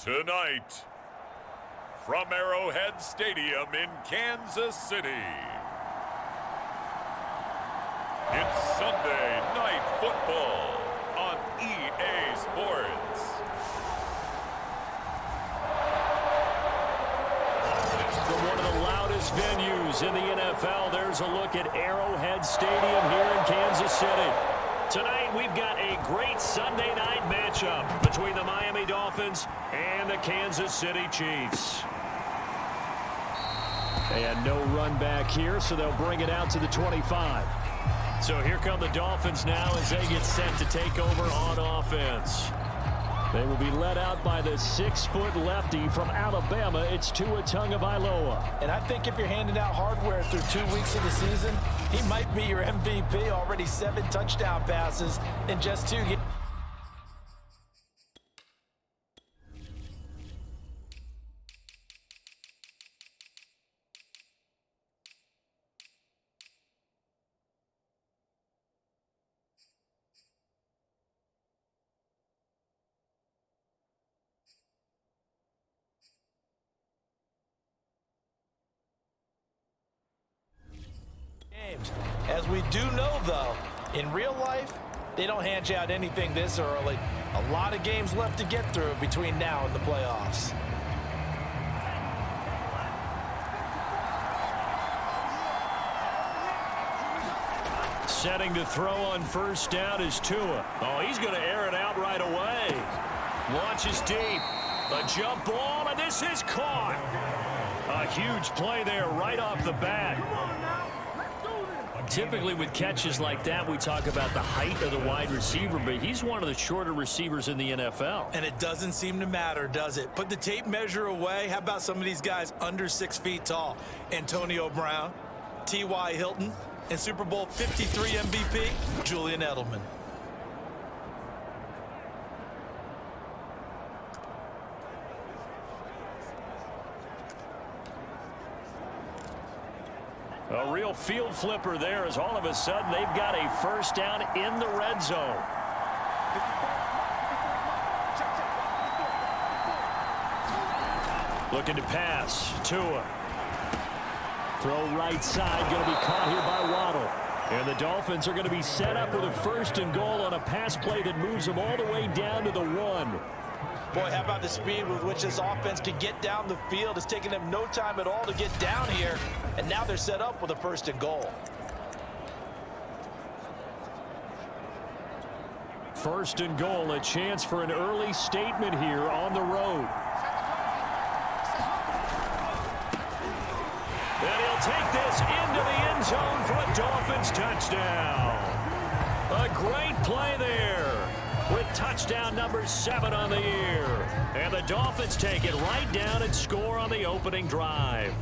Tonight, from Arrowhead Stadium in Kansas City, it's Sunday Night Football on EA Sports. From one of the loudest venues in the NFL, there's a look at Arrowhead Stadium here in Kansas City. Tonight, we've got a great Sunday night matchup between the Miami Dolphins and the Kansas City Chiefs. They had no run back here, so they'll bring it out to the 25. So here come the Dolphins now as they get set to take over on offense. They will be led out by the 6-foot lefty from Alabama. It's Tua Tagovailoa. And I think if you're handing out hardware through 2 weeks of the season, he might be your MVP. Already 7 touchdown passes in just 2 games. As we do know, though, in real life, they don't hand you out anything this early. A lot of games left to get through between now and the playoffs. Setting to throw on first down is Tua. Oh, he's going to air it out right away. Launches deep. A jump ball, and this is caught. A huge play there right off the bat. Typically with catches like that, we talk about the height of the wide receiver, but he's one of the shorter receivers in the NFL. And it doesn't seem to matter, does it? Put the tape measure away. How about some of these guys under 6 feet tall? Antonio Brown, T.Y. Hilton, and Super Bowl 53 MVP, Julian Edelman. A real field flipper there as all of a sudden they've got a first down in the red zone. Looking to pass. Tua. Throw right side. Going to be caught here by Waddle. And the Dolphins are going to be set up with a first and goal on a pass play that moves them all the way down to the 1. Boy, how about the speed with which this offense can get down the field? It's taken them no time at all to get down here, and now they're set up with a first and goal. First and goal, a chance for an early statement here on the road. And he'll take this into the end zone for a Dolphins touchdown. A great play there, with touchdown number 7 on the year. And the Dolphins take it right down and score on the opening drive.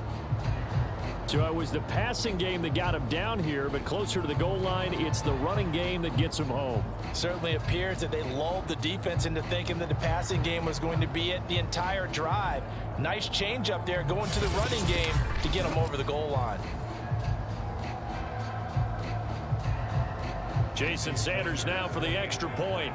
So it was the passing game that got him down here, but closer to the goal line, it's the running game that gets him home. Certainly appears that they lulled the defense into thinking that the passing game was going to be it the entire drive. Nice change up there going to the running game to get him over the goal line. Jason Sanders now for the extra point.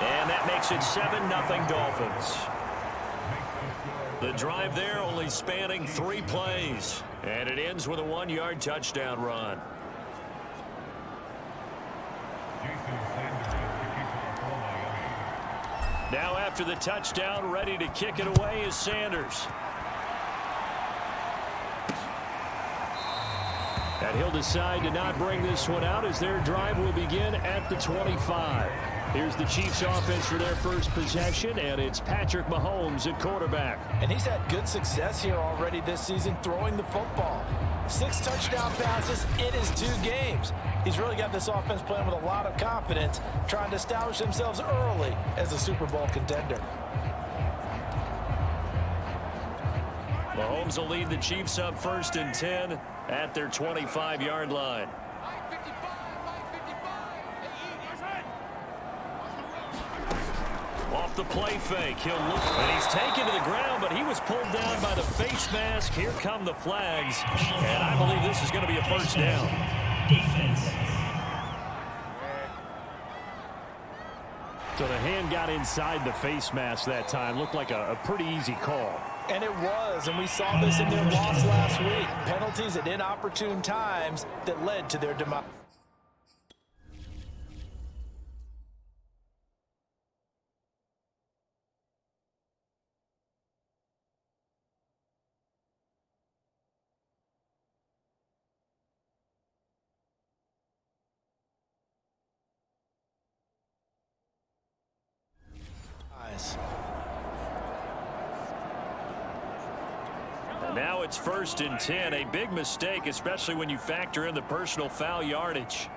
And that makes it 7-0 Dolphins. The drive there only spanning 3 plays. And it ends with a 1-yard touchdown run. Now after the touchdown, ready to kick it away is Sanders. And he'll decide to not bring this one out as their drive will begin at the 25. Here's the Chiefs offense for their first possession, and it's Patrick Mahomes at quarterback. And he's had good success here already this season throwing the football. 6 touchdown passes in his 2 games. He's really got this offense playing with a lot of confidence, trying to establish themselves early as a Super Bowl contender. Mahomes will lead the Chiefs up 1st and 10 at their 25-yard line. off the play fake. He'll look, and he's taken to the ground, but he was pulled down by the face mask. Here come the flags, and I believe this is going to be a first down. Defense. So the hand got inside the face mask that time. Looked like a pretty easy call. And it was, and we saw this in their loss last week. Penalties at inopportune times that led to their demise. And now it's 1st and 10. A big mistake, especially when you factor in the personal foul yardage.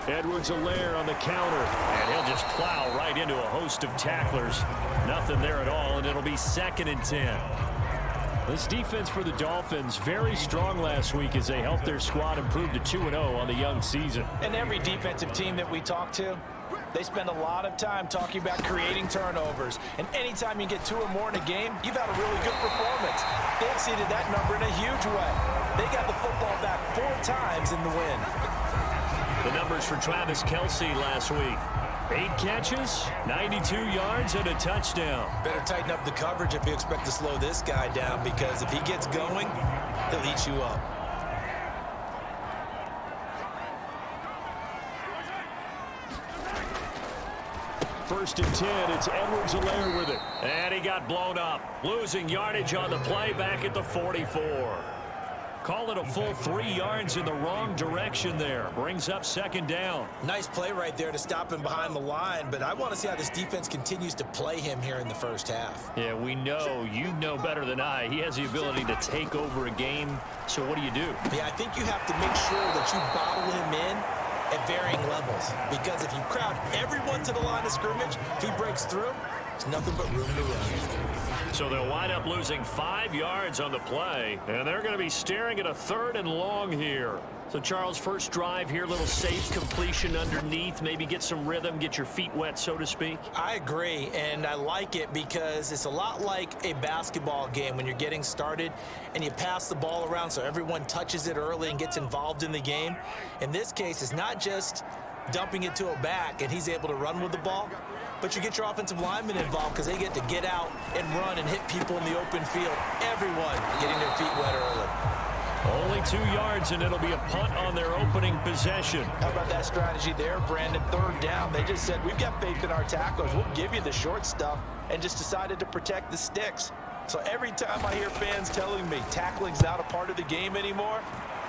Edwards-Helaire on the counter, and he'll just plow right into a host of tacklers. Nothing there at all, and it'll be 2nd and 10. This defense for the Dolphins, very strong last week as they helped their squad improve to 2-0 on the young season. And every defensive team that we talk to, they spend a lot of time talking about creating turnovers. And anytime you get 2 or more in a game, you've had a really good performance. They exceeded that number in a huge way. They got the football back 4 times in the win. The numbers for Travis Kelce last week. 8 catches, 92 yards, and a touchdown. Better tighten up the coverage if you expect to slow this guy down, because if he gets going, he'll eat you up. First and 10, it's Edwards-Helaire with it. And he got blown up. Losing yardage on the play back at the 44. Call it a full 3 yards in the wrong direction there. Brings up 2nd down. Nice play right there to stop him behind the line, but I want to see how this defense continues to play him here in the first half. Yeah, we know, you know better than I, he has the ability to take over a game. So what do you do? Yeah, I think you have to make sure that you bottle him in at varying levels, because if you crowd everyone to the line of scrimmage, if he breaks through, there's nothing but room to run. So they'll wind up losing 5 yards on the play, and they're going to be staring at a 3rd and long here. So, Charles, first drive here, little safe completion underneath, maybe get some rhythm, get your feet wet, so to speak. I agree, and I like it because it's a lot like a basketball game when you're getting started and you pass the ball around so everyone touches it early and gets involved in the game. In this case, it's not just dumping it to a back and he's able to run with the ball, but you get your offensive linemen involved because they get to get out and run and hit people in the open field. Everyone getting their feet wet early. Only 2 yards, and it'll be a punt on their opening possession. How about that strategy there, Brandon? 3rd down. They just said, we've got faith in our tacklers. We'll give you the short stuff, and just decided to protect the sticks. So every time I hear fans telling me tackling's not a part of the game anymore,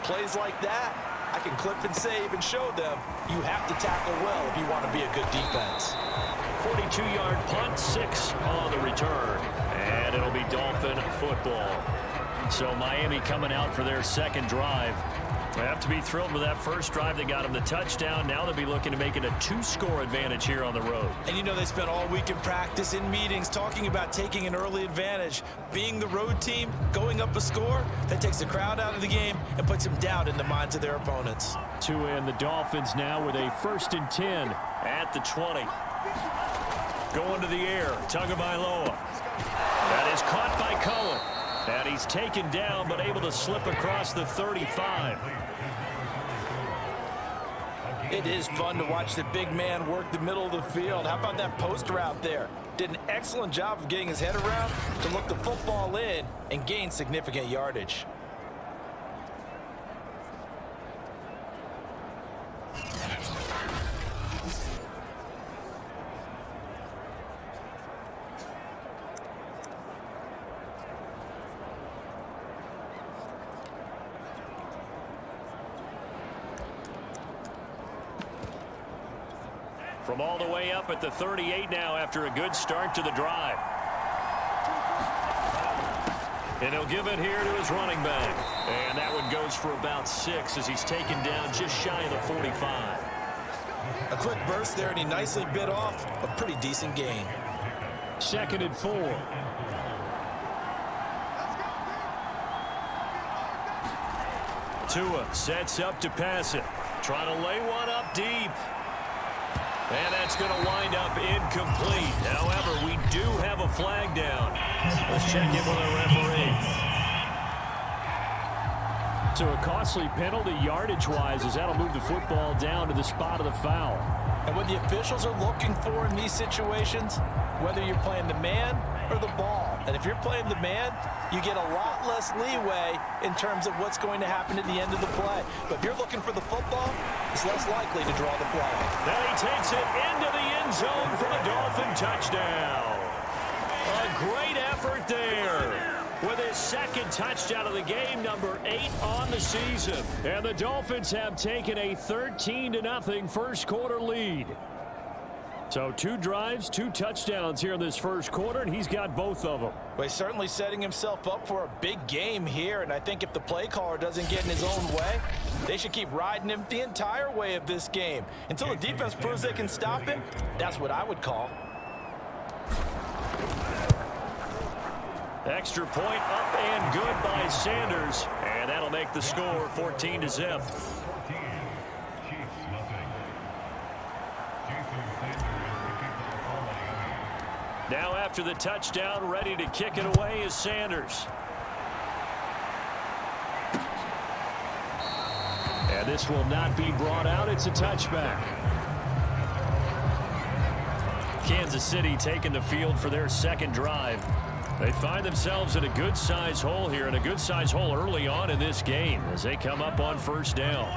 plays like that, I can clip and save and show them you have to tackle well if you want to be a good defense. 42-yard punt, 6 on the return, and it'll be Dolphin football. So Miami coming out for their 2nd drive. They have to be thrilled with that first drive that got them the touchdown. Now they'll be looking to make it a 2-score advantage here on the road. And you know they spent all week in practice, in meetings, talking about taking an early advantage. Being the road team, going up a score, that takes the crowd out of the game and puts some doubt in the minds of their opponents. And the Dolphins now with a 1st and 10 at the 20. Going to the air, Tagovailoa. That is caught by Cohen. And he's taken down, but able to slip across the 35. It is fun to watch the big man work the middle of the field. How about that post route there? Did an excellent job of getting his head around to look the football in and gain significant yardage. From all the way up at the 38 now after a good start to the drive. And he'll give it here to his running back. And that one goes for about 6 as he's taken down just shy of the 45. A quick burst there, and he nicely bit off a pretty decent gain. 2nd and 4. Tua sets up to pass it. Trying to lay one up deep. And that's going to wind up incomplete. However, we do have a flag down. Let's check in with our referee. So a costly penalty yardage-wise as that'll move the football down to the spot of the foul. And what the officials are looking for in these situations, whether you're playing the man or the ball. And if you're playing the man, you get a lot less leeway in terms of what's going to happen at the end of the play. But if you're looking for the football, it's less likely to draw the flag. Now he takes it into the end zone for a Dolphin touchdown. A great effort there with his second touchdown of the game, number 8 on the season. And the Dolphins have taken a 13-0 first quarter lead. So 2 drives, 2 touchdowns here in this first quarter, and he's got both of them. Well, he's certainly setting himself up for a big game here, and I think if the play caller doesn't get in his own way, they should keep riding him the entire way of this game. Until the defense proves they can stop him, that's what I would call. Extra point up and good by Sanders, and that'll make the score 14-0. Now after the touchdown, ready to kick it away is Sanders. And this will not be brought out. It's a touchback. Kansas City taking the field for their second drive. They find themselves in a good-sized hole here, and a good-sized hole early on in this game as they come up on first down.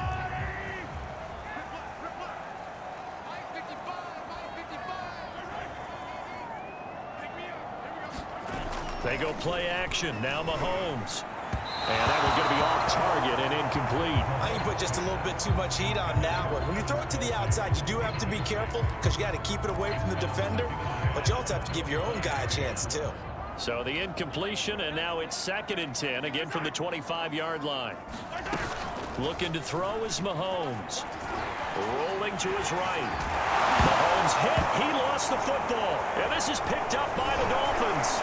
They go play action. Now Mahomes. And that one's going to be off target and incomplete. I think you put just a little bit too much heat on that one. When you throw it to the outside, you do have to be careful because you got to keep it away from the defender. But you also have to give your own guy a chance, too. So the incompletion, and now it's 2nd and 10, again from the 25-yard line. Looking to throw is Mahomes. Rolling to his right. Mahomes hit. He lost the football. And this is picked up by the Dolphins.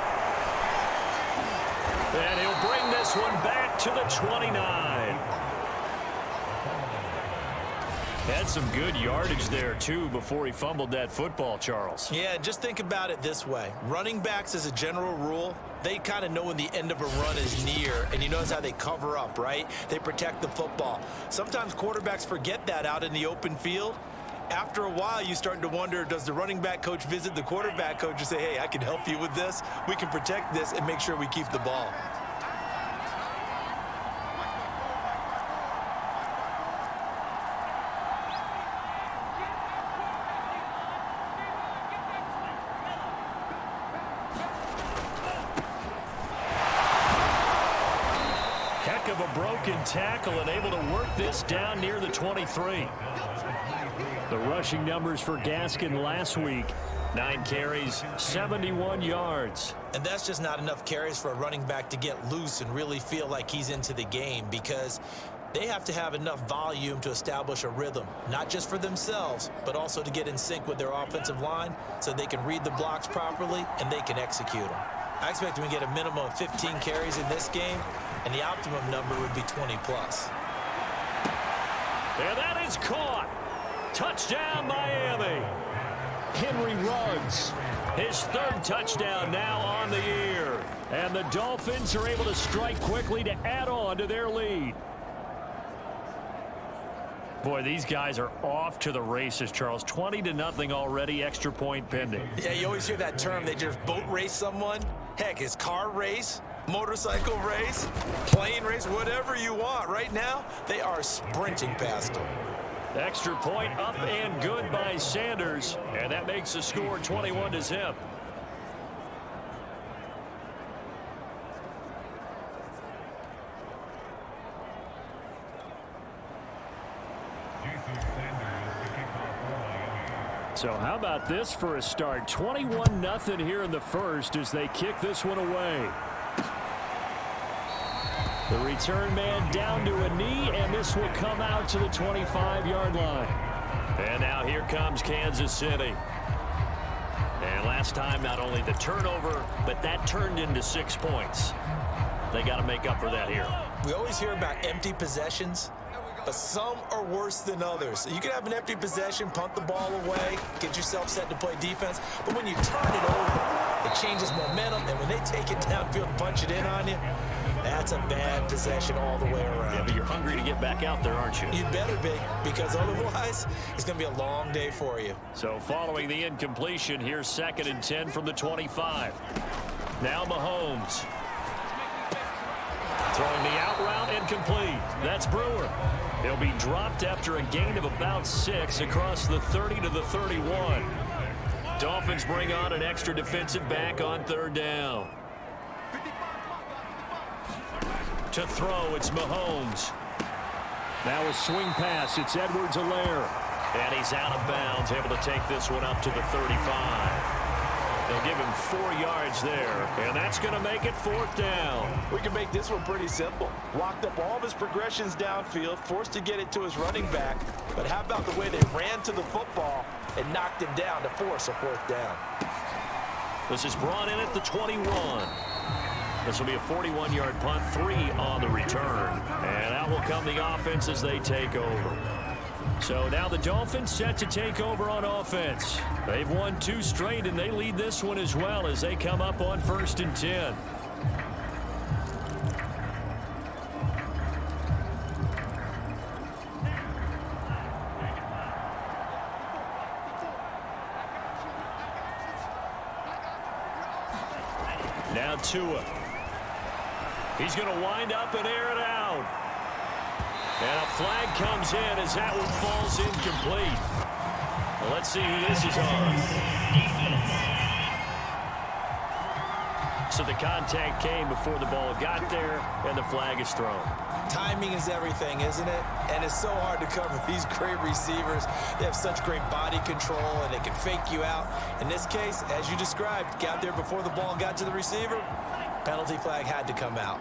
And he'll bring this one back to the 29. Had some good yardage there, too, before he fumbled that football, Charles. Yeah, just think about it this way. Running backs, as a general rule, they kind of know when the end of a run is near, and you notice how they cover up, right? They protect the football. Sometimes quarterbacks forget that out in the open field. After a while, you start to wonder, does the running back coach visit the quarterback coach and say, hey, I can help you with this. We can protect this and make sure we keep the ball. Heck of a broken tackle and able to work this down near the 23. The rushing numbers for Gaskin last week, 9 carries, 71 yards. And that's just not enough carries for a running back to get loose and really feel like he's into the game, because they have to have enough volume to establish a rhythm, not just for themselves, but also to get in sync with their offensive line so they can read the blocks properly and they can execute them. I expect him to get a minimum of 15 carries in this game, and the optimum number would be 20 plus. And that is caught. Touchdown, Miami. Henry Ruggs, his 3rd touchdown now on the year. And the Dolphins are able to strike quickly to add on to their lead. Boy, these guys are off to the races, Charles. 20-0 already, extra point pending. Yeah, you always hear that term. They just boat race someone. Heck, it's car race, motorcycle race, plane race, whatever you want. Right now, they are sprinting past them. Extra point up and good by Sanders. And that makes the score 21-0. So how about this for a start? 21-0 here in the first as they kick this one away. The return man down to a knee, and this will come out to the 25-yard line. And now here comes Kansas City. And last time, not only the turnover, but that turned into 6 points. They got to make up for that here. We always hear about empty possessions. but some are worse than others. You can have an empty possession, punt the ball away, get yourself set to play defense, but when you turn it over, it changes momentum, and when they take it downfield and punch it in on you, that's a bad possession all the way around. Yeah, but you're hungry to get back out there, aren't you? You'd better be, because otherwise, it's going to be a long day for you. So following the incompletion, here's 2nd and 10 from the 25. Now Mahomes. Throwing the out route, incomplete. That's Brewer. He'll be dropped after a gain of about 6 across the 30 to the 31. Dolphins bring on an extra defensive back on 3rd down. To throw, it's Mahomes. Now a swing pass, it's Edwards-Helaire. And he's out of bounds, able to take this one up to the 35. They'll give him 4 yards there, and that's going to make it 4th down. We can make this one pretty simple. Locked up all of his progressions downfield, forced to get it to his running back. But how about the way they ran to the football and knocked him down to force a 4th down? This is brought in at the 21. This will be a 41-yard punt, 3 on the return. And out will come the offense as they take over. So now the Dolphins set to take over on offense. They've won 2 straight, and they lead this one as well as they come up on 1st and 10. Now Tua. He's going to wind up and air it out. And a flag comes in as that one falls incomplete. Well, let's see who this is on. So the contact came before the ball got there, and the flag is thrown. Timing is everything, isn't it? And it's so hard to cover these great receivers. They have such great body control, and they can fake you out. In this case, as you described, got there before the ball got to the receiver. Penalty flag had to come out.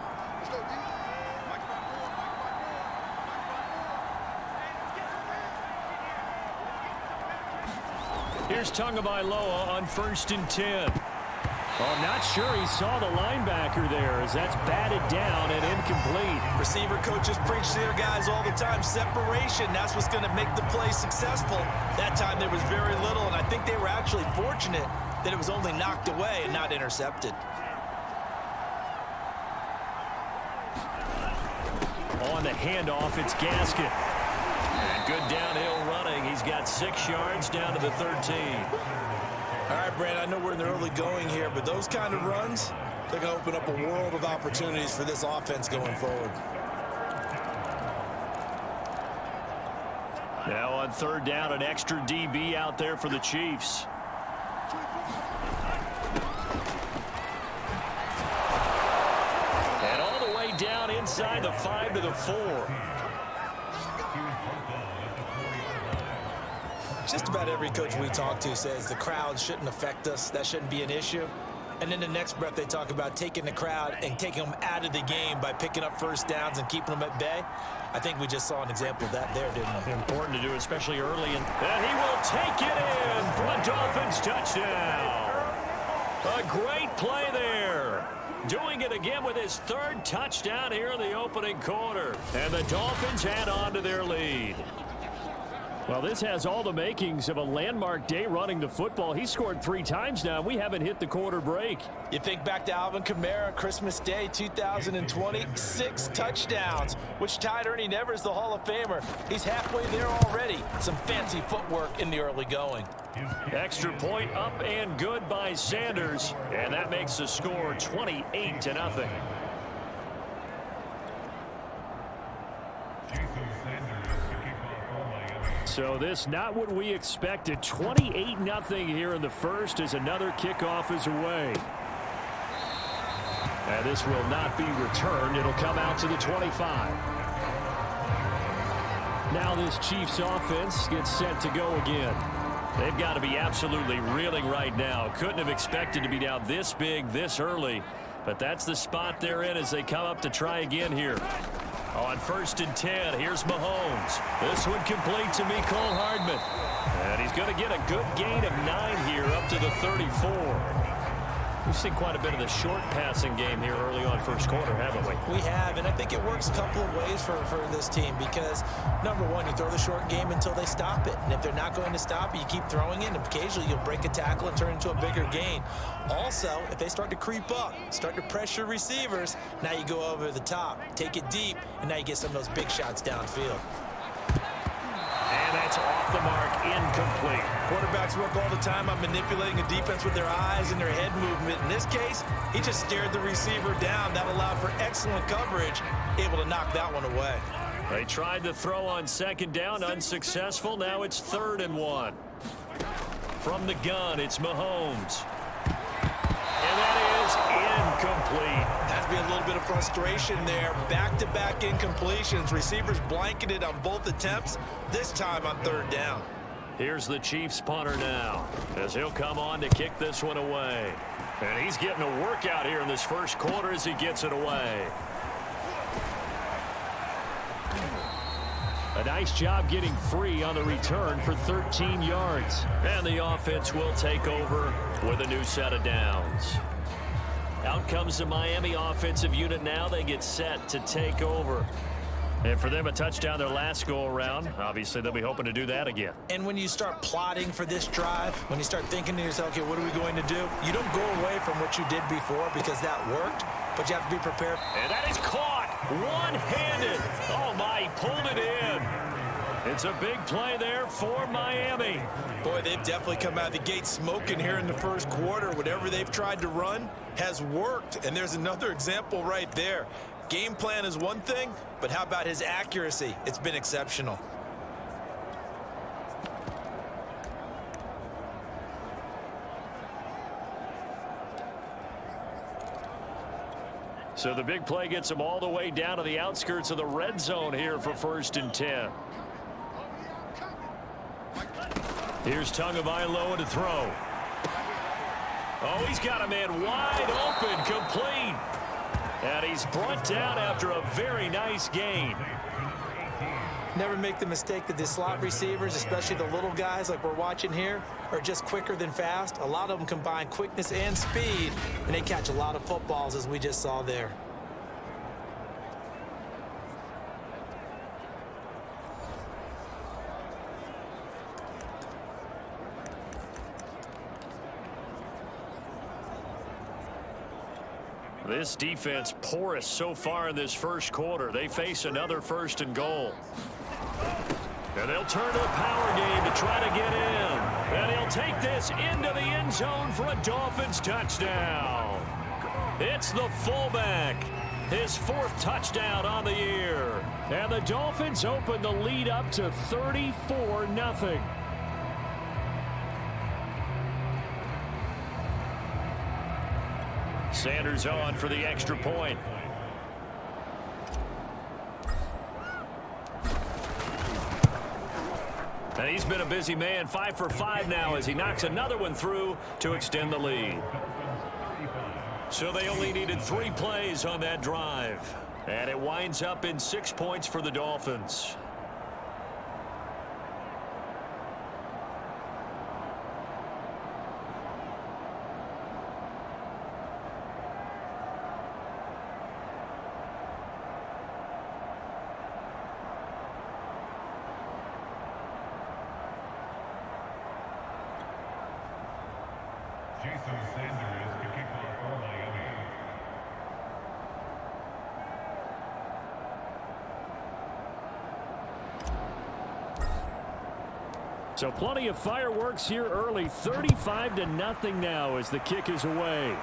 Here's Tagovailoa on 1st and 10. Oh, I'm not sure he saw the linebacker there as that's batted down and incomplete. Receiver coaches preach to their guys all the time. Separation, that's what's going to make the play successful. That time there was very little, and I think they were actually fortunate that it was only knocked away and not intercepted. On the handoff, it's Gaskin. And good downhill running. He's got 6 yards down to the 13. All right, Brand, I know we're in the early going here, but those kind of runs, they're going to open up a world of opportunities for this offense going forward. Now on 3rd down, an extra DB out there for the Chiefs. And all the way down inside the 5 to the 4. Just about every coach we talk to says the crowd shouldn't affect us. That shouldn't be an issue. And then the next breath they talk about taking the crowd and taking them out of the game by picking up 1st downs and keeping them at bay. I think we just saw an example of that there, didn't we? Important to do, especially early. And he will take it in for a Dolphins touchdown. A great play there. Doing it again with his 3rd touchdown here in the opening quarter. And the Dolphins add on to their lead. Well, this has all the makings of a landmark day running the football. He scored 3 times now. We haven't hit the quarter break. You think back to Alvin Kamara, Christmas Day 2020, 6 touchdowns, which tied Ernie Nevers, the Hall of Famer. He's halfway there already. Some fancy footwork in the early going. Extra point up and good by Sanders. And that makes the score 28-0. So this not what we expected. 28-0 here in the first as another kickoff is away. And this will not be returned. It'll come out to the 25. Now this Chiefs offense gets set to go again. They've got to be absolutely reeling right now. Couldn't have expected to be down this big this early. But that's the spot they're in as they come up to try again here. On 1st and 10, here's Mahomes. This one complete to Mecole Hardman. And he's going to get a good gain of 9 here up to the 34. We've seen quite a bit of the short passing game here early on first quarter, haven't we? We have, and I think it works a couple of ways for this team because, number one, you throw the short game until they stop it. And if they're not going to stop it, you keep throwing it, and occasionally you'll break a tackle and turn it into a bigger gain. Also, if they start to creep up, start to pressure receivers, now you go over the top, take it deep, and now you get some of those big shots downfield. And that's off the mark, incomplete. Quarterbacks work all the time on manipulating a defense with their eyes and their head movement. In this case, he just stared the receiver down. That allowed for excellent coverage, able to knock that one away. They tried to throw on second down, unsuccessful. Now it's 3rd and 1. From the gun, it's Mahomes. And that is incomplete. Has to be a little bit of frustration there. Back-to-back incompletions. Receivers blanketed on both attempts, this time on 3rd down. Here's the Chiefs punter now, as he'll come on to kick this one away. And he's getting a workout here in this first quarter as he gets it away. A nice job getting free on the return for 13 yards. And the offense will take over with a new set of downs. Out comes the Miami offensive unit now. They get set to take over. And for them, a touchdown their last go-around. Obviously, they'll be hoping to do that again. And when you start plotting for this drive, when you start thinking to yourself, okay, what are we going to do? You don't go away from what you did before because that worked, but you have to be prepared. And that is caught one-handed. Oh, my, he pulled it in. It's a big play there for Miami. Boy, they've definitely come out of the gate smoking here in the first quarter. Whatever they've tried to run has worked, and there's another example right there. Game plan is one thing, but how about his accuracy? It's been exceptional. So the big play gets him all the way down to the outskirts of the red zone here for 1st and 10. Here's Tagovailoa to throw. Oh, he's got a man wide open, complete. And he's brought down after a very nice gain. Never make the mistake that the slot receivers, especially the little guys like we're watching here, are just quicker than fast. A lot of them combine quickness and speed, and they catch a lot of footballs, as we just saw there. This defense porous so far in this first quarter. They face another 1st and goal. And they'll turn to the power game to try to get in. And he'll take this into the end zone for a Dolphins touchdown. It's the fullback. His 4th touchdown on the year. And the Dolphins open the lead up to 34-0. Sanders on for the extra point. And he's been a busy man, 5 for 5 now as he knocks another one through to extend the lead. So they only needed 3 plays on that drive. And it winds up in 6 points for the Dolphins. So plenty of fireworks here early. 35-0 now as the kick is away.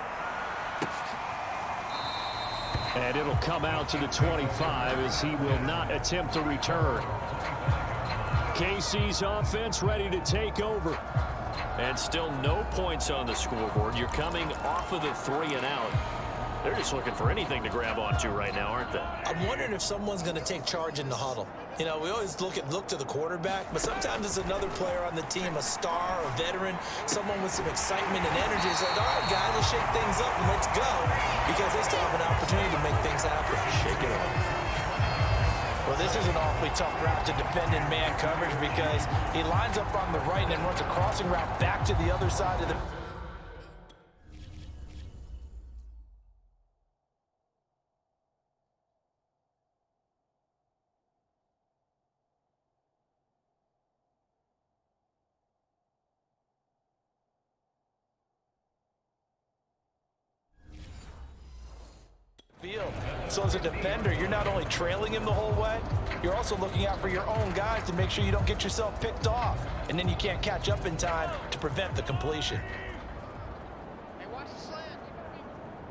And it'll come out to the 25 as he will not attempt to return. KC's offense ready to take over. And still no points on the scoreboard. You're coming off of the 3 and out. They're just looking for anything to grab onto right now, aren't they? I'm wondering if someone's going to take charge in the huddle. You know, we always look to the quarterback, but sometimes it's another player on the team, a star, a veteran, someone with some excitement and energy. It's like, all right, guys, let's shake things up and let's go, because they still have an opportunity to make things happen. Shake it up. Well, this is an awfully tough route to defend in man coverage because he lines up on the right and then runs a crossing route back to the other side of the... So as a defender, you're not only trailing him the whole way, you're also looking out for your own guys to make sure you don't get yourself picked off. And then you can't catch up in time to prevent the completion. Hey, watch the slant.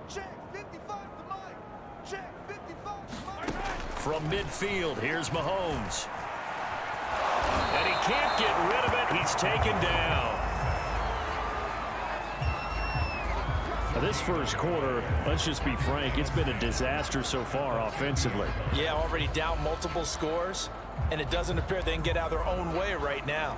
Check 55 to Mike. Check 55 to Mike. From midfield, here's Mahomes. And he can't get rid of it. He's taken down. Now, this first quarter, let's just be frank, it's been a disaster so far offensively. Yeah, already down multiple scores, and it doesn't appear they can get out of their own way right now.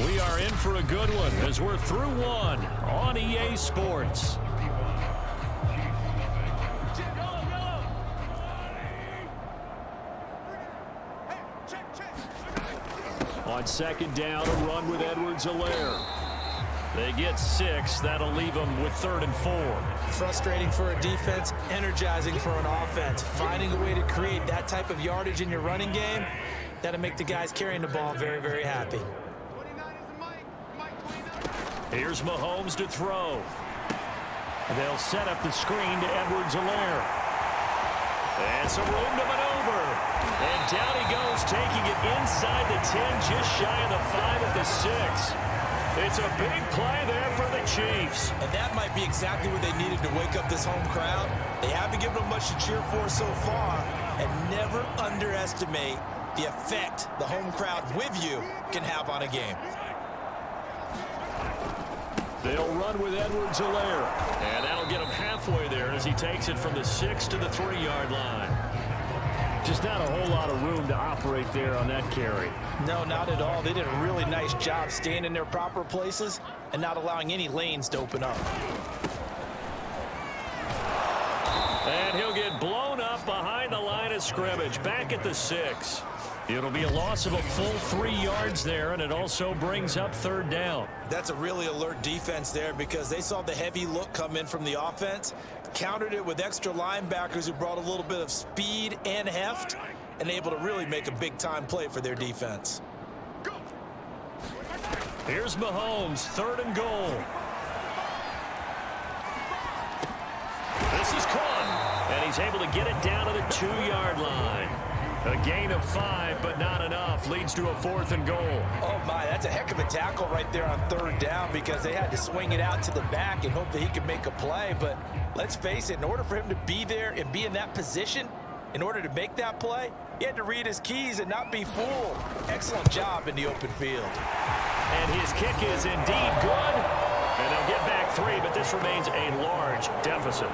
We are in for a good one as we're through one on EA Sports. On second down, a run with Edwards-Helaire. They get 6. That'll leave them with 3rd and 4. Frustrating for a defense, energizing for an offense. Finding a way to create that type of yardage in your running game, that'll make the guys carrying the ball very, very happy. Here's Mahomes to throw. They'll set up the screen to Edwards-Helaire. And some room to maneuver. And down he goes, taking it inside the 10, just shy of the 5 at the 6. It's a big play there for the Chiefs. And that might be exactly what they needed to wake up this home crowd. They haven't given them much to cheer for so far. And never underestimate the effect the home crowd with you can have on a game. They'll run with Edwards-Helaire. And that'll get him halfway there as he takes it from the 6 to the 3-yard line. Just not a whole lot of room to operate there on that carry. No, not at all. They did a really nice job staying in their proper places and not allowing any lanes to open up. And he'll get blown up behind the line of scrimmage, back at the 6. It'll be a loss of a full 3 yards there, and it also brings up 3rd down. That's a really alert defense there because they saw the heavy look come in from the offense, countered it with extra linebackers who brought a little bit of speed and heft, and able to really make a big-time play for their defense. Here's Mahomes, 3rd and goal. This is caught, and he's able to get it down to the 2-yard line. A gain of 5, but not enough. Leads to a 4th and goal. Oh, my, that's a heck of a tackle right there on 3rd down because they had to swing it out to the back and hope that he could make a play. But let's face it, in order for him to be there and be in that position, in order to make that play, he had to read his keys and not be fooled. Excellent job in the open field. And his kick is indeed good. And they'll get back 3, but this remains a large deficit.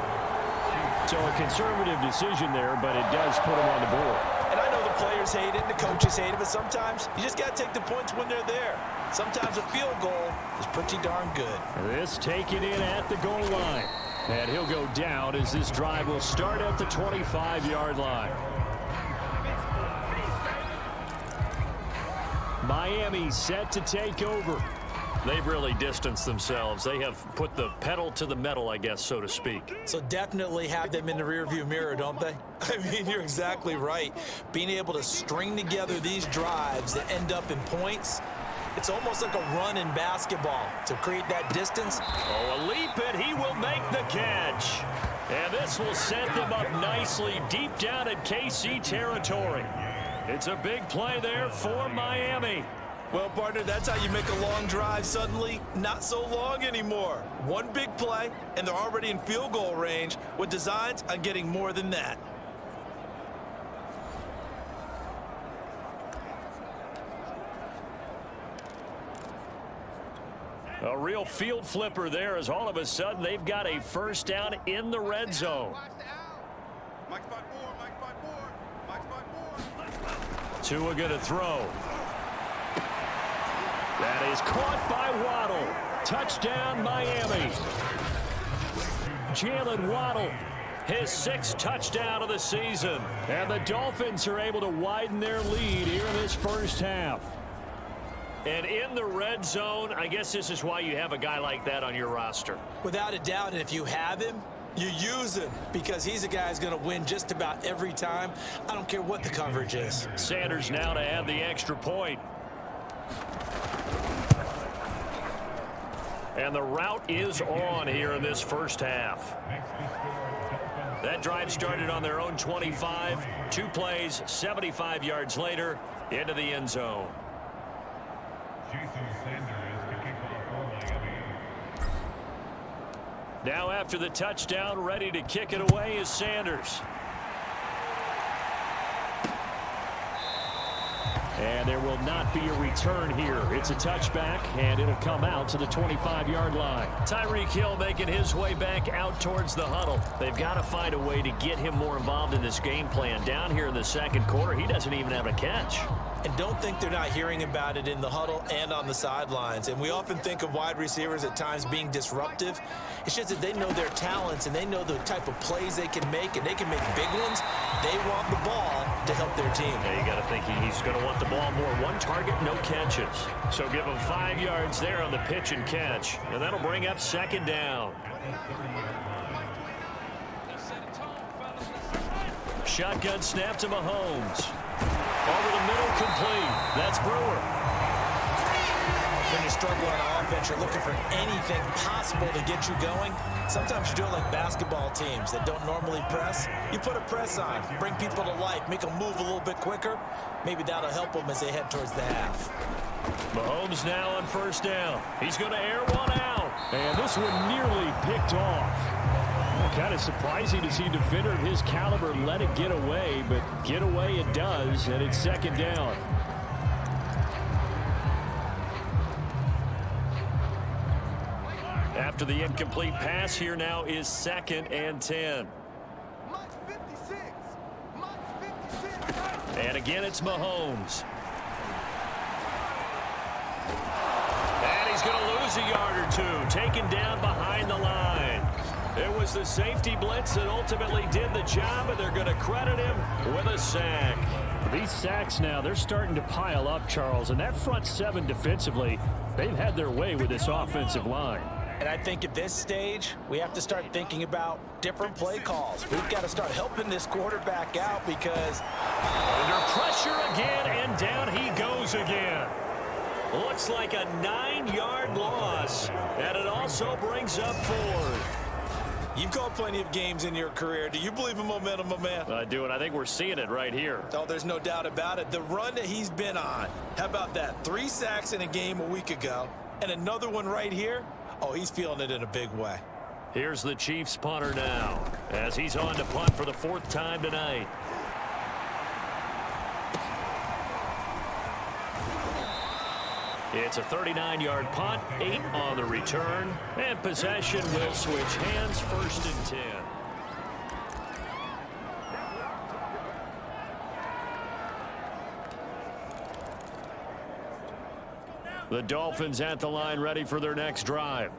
So a conservative decision there, but it does put him on the board. And I know the players hate it and the coaches hate it, but sometimes you just got to take the points when they're there. Sometimes a field goal is pretty darn good. This taken in at the goal line. And he'll go down as this drive will start at the 25-yard line. Miami set to take over. They've really distanced themselves. They have put the pedal to the metal, I guess, so to speak. So definitely have them in the rearview mirror, don't they? I mean, you're exactly right. Being able to string together these drives that end up in points, it's almost like a run in basketball to create that distance. Oh, a leap, and he will make the catch. And this will set them up nicely deep down at KC territory. It's a big play there for Miami. Well, partner, that's how you make a long drive suddenly not so long anymore. One big play, and they're already in field goal range with designs on getting more than that. A real field flipper there as all of a sudden they've got a 1st down in the red zone. Tua going to throw. That is caught by Waddle. Touchdown, Miami. Jalen Waddle, his 6th touchdown of the season. And the Dolphins are able to widen their lead here in this first half. And in the red zone, I guess this is why you have a guy like that on your roster. Without a doubt, and if you have him, you use him because he's a guy who's going to win just about every time. I don't care what the coverage is. Sanders now to add the extra point. And the route is on here in this first half. That drive started on their own 25. 2 plays, 75 yards later, into the end zone. Now after the touchdown, ready to kick it away is Sanders. And there will not be a return here. It's a touchback, and it'll come out to the 25-yard line. Tyreek Hill making his way back out towards the huddle. They've got to find a way to get him more involved in this game plan. Down here in the second quarter, he doesn't even have a catch. And don't think they're not hearing about it in the huddle and on the sidelines. And we often think of wide receivers at times being disruptive. It's just that they know their talents and they know the type of plays they can make, and they can make big ones. They want the ball to help their team. Yeah, you got to think he's going to want the ball more. 1 target, no catches. So give him 5 yards there on the pitch and catch. And that'll bring up second down. Shotgun snap to Mahomes. Over the middle, complete. That's Brewer. When you struggle on offense, you're looking for anything possible to get you going. Sometimes you do it like basketball teams that don't normally press. You put a press on, bring people to life, make them move a little bit quicker. Maybe that'll help them as they head towards the half. Mahomes now on first down. He's going to air one out. And this one nearly picked off. Kind of surprising to see a defender of his caliber let it get away, but get away it does, and it's second down. After the incomplete pass, here now is 2nd and 10. And again, it's Mahomes. And he's going to lose a yard or 2, taken down behind the line. It was the safety blitz that ultimately did the job, and they're going to credit him with a sack. These sacks now, they're starting to pile up, Charles, and that front 7 defensively, they've had their way with this offensive line. And I think at this stage, we have to start thinking about different play calls. We've got to start helping this quarterback out because under pressure again, and down he goes again. Looks like a 9-yard loss, and it also brings up 4th. You've called plenty of games in your career. Do you believe in momentum, my man? I do, and I think we're seeing it right here. Oh, there's no doubt about it. The run that he's been on, how about that? 3 sacks in a game a week ago, and another one right here. Oh, he's feeling it in a big way. Here's the Chiefs punter now, as he's on to punt for the 4th time tonight. It's a 39-yard punt, 8 on the return, and possession will switch hands, 1st and 10. The Dolphins at the line, ready for their next drive.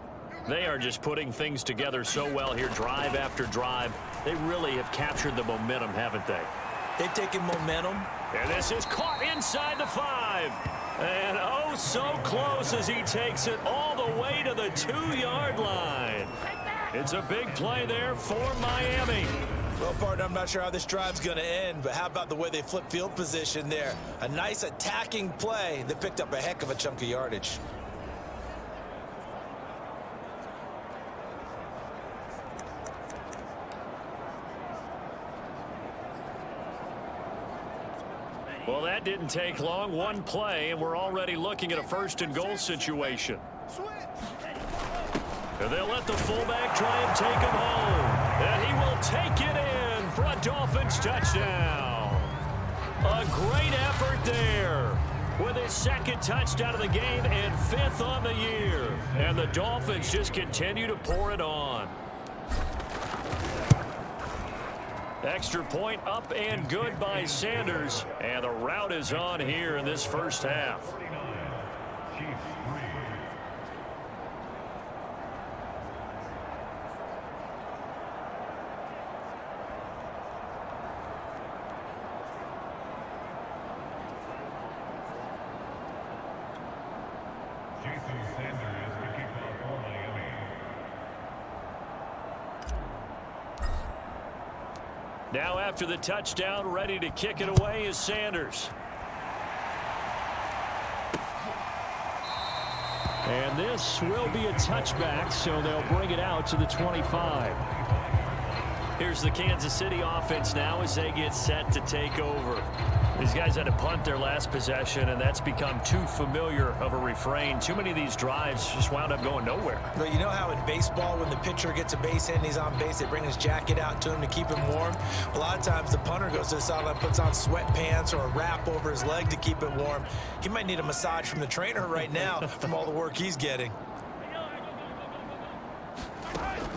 They are just putting things together so well here, drive after drive. They really have captured the momentum, haven't they? They've taken momentum. And this is caught inside the 5. And oh, so close as he takes it all the way to the 2-yard line. It's a big play there for Miami. Well, partner, I'm not sure how this drive's going to end, but how about the way they flip field position there? A nice attacking play that picked up a heck of a chunk of yardage. Well, that didn't take long. 1 play, and we're already looking at a 1st and goal situation. And they'll let the fullback try and take him home. And he will take it in for a Dolphins touchdown. A great effort there with his 2nd touchdown of the game and 5th on the year. And the Dolphins just continue to pour it on. Extra point up and good by Sanders. And the route is on here in this first half. Now after the touchdown, ready to kick it away is Sanders. And this will be a touchback, so they'll bring it out to the 25. Here's the Kansas City offense now as they get set to take over. These guys had to punt their last possession, and that's become too familiar of a refrain. Too many of these drives just wound up going nowhere. But you know how in baseball, when the pitcher gets a base hit and he's on base, they bring his jacket out to him to keep him warm? A lot of times the punter goes to the sideline, puts on sweatpants or a wrap over his leg to keep it warm. He might need a massage from the trainer right now from all the work he's getting.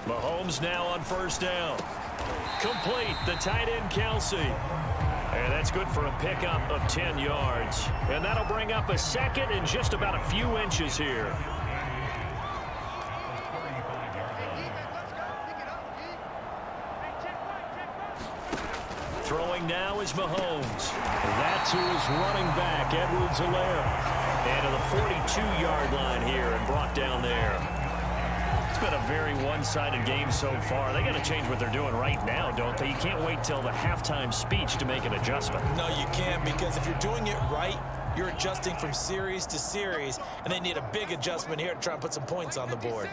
Mahomes now on first down. Complete, the tight end Kelsey. And that's good for a pickup of 10 yards. And that'll bring up a second and just about a few inches here. Throwing now is Mahomes. That's his running back, Edwards-Helaire. And to the 42-yard line here and brought down there. It's been a very one-sided game so far. They got to change what they're doing right now, don't they? You can't wait till the halftime speech to make an adjustment. No, you can't, because if you're doing it right, you're adjusting from series to series, and they need a big adjustment here to try and put some points on the board.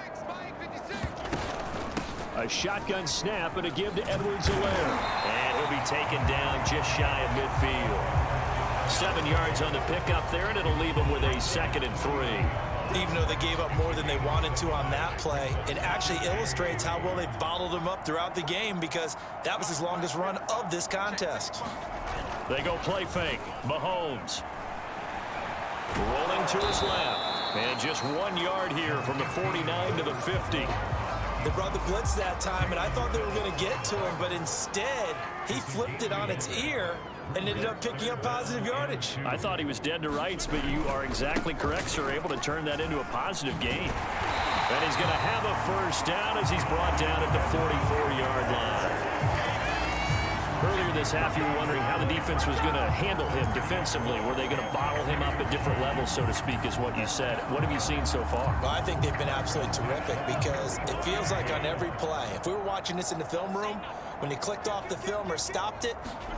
A shotgun snap and a give to Edwards-Helaire. And he'll be taken down just shy of midfield. 7 yards on the pickup there, and it'll leave him with a 2nd and 3. Even though they gave up more than they wanted to on that play, it actually illustrates how well they bottled him up throughout the game, because that was his longest run of this contest. They go play fake. Mahomes rolling to his left. And just 1 yard here from the 49 to the 50. They brought the blitz that time, and I thought they were going to get to him, but instead, he flipped it on its ear and ended up picking up positive yardage. I thought he was dead to rights, but you are exactly correct, sir. Able to turn that into a positive gain. And he's going to have a first down as he's brought down at the 44-yard line. Earlier this half, you were wondering how the defense was going to handle him defensively. Were they going to bottle him up at different levels, so to speak, is what you said. What have you seen so far? Well, I think they've been absolutely terrific, because it feels like on every play, if we were watching this in the film room, when you clicked off the film or stopped it,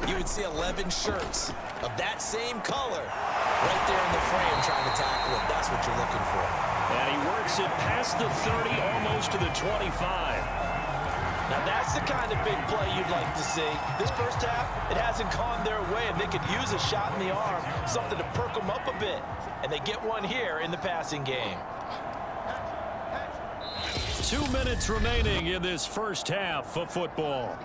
you would see 11 shirts of that same color right there in the frame trying to tackle it. That's what you're looking for. And he works it past the 30, almost to the 25. Now that's the kind of big play you'd like to see. This first half, it hasn't gone their way, and they could use a shot in the arm, something to perk them up a bit. And they get one here in the passing game. 2 minutes remaining in this first half of football.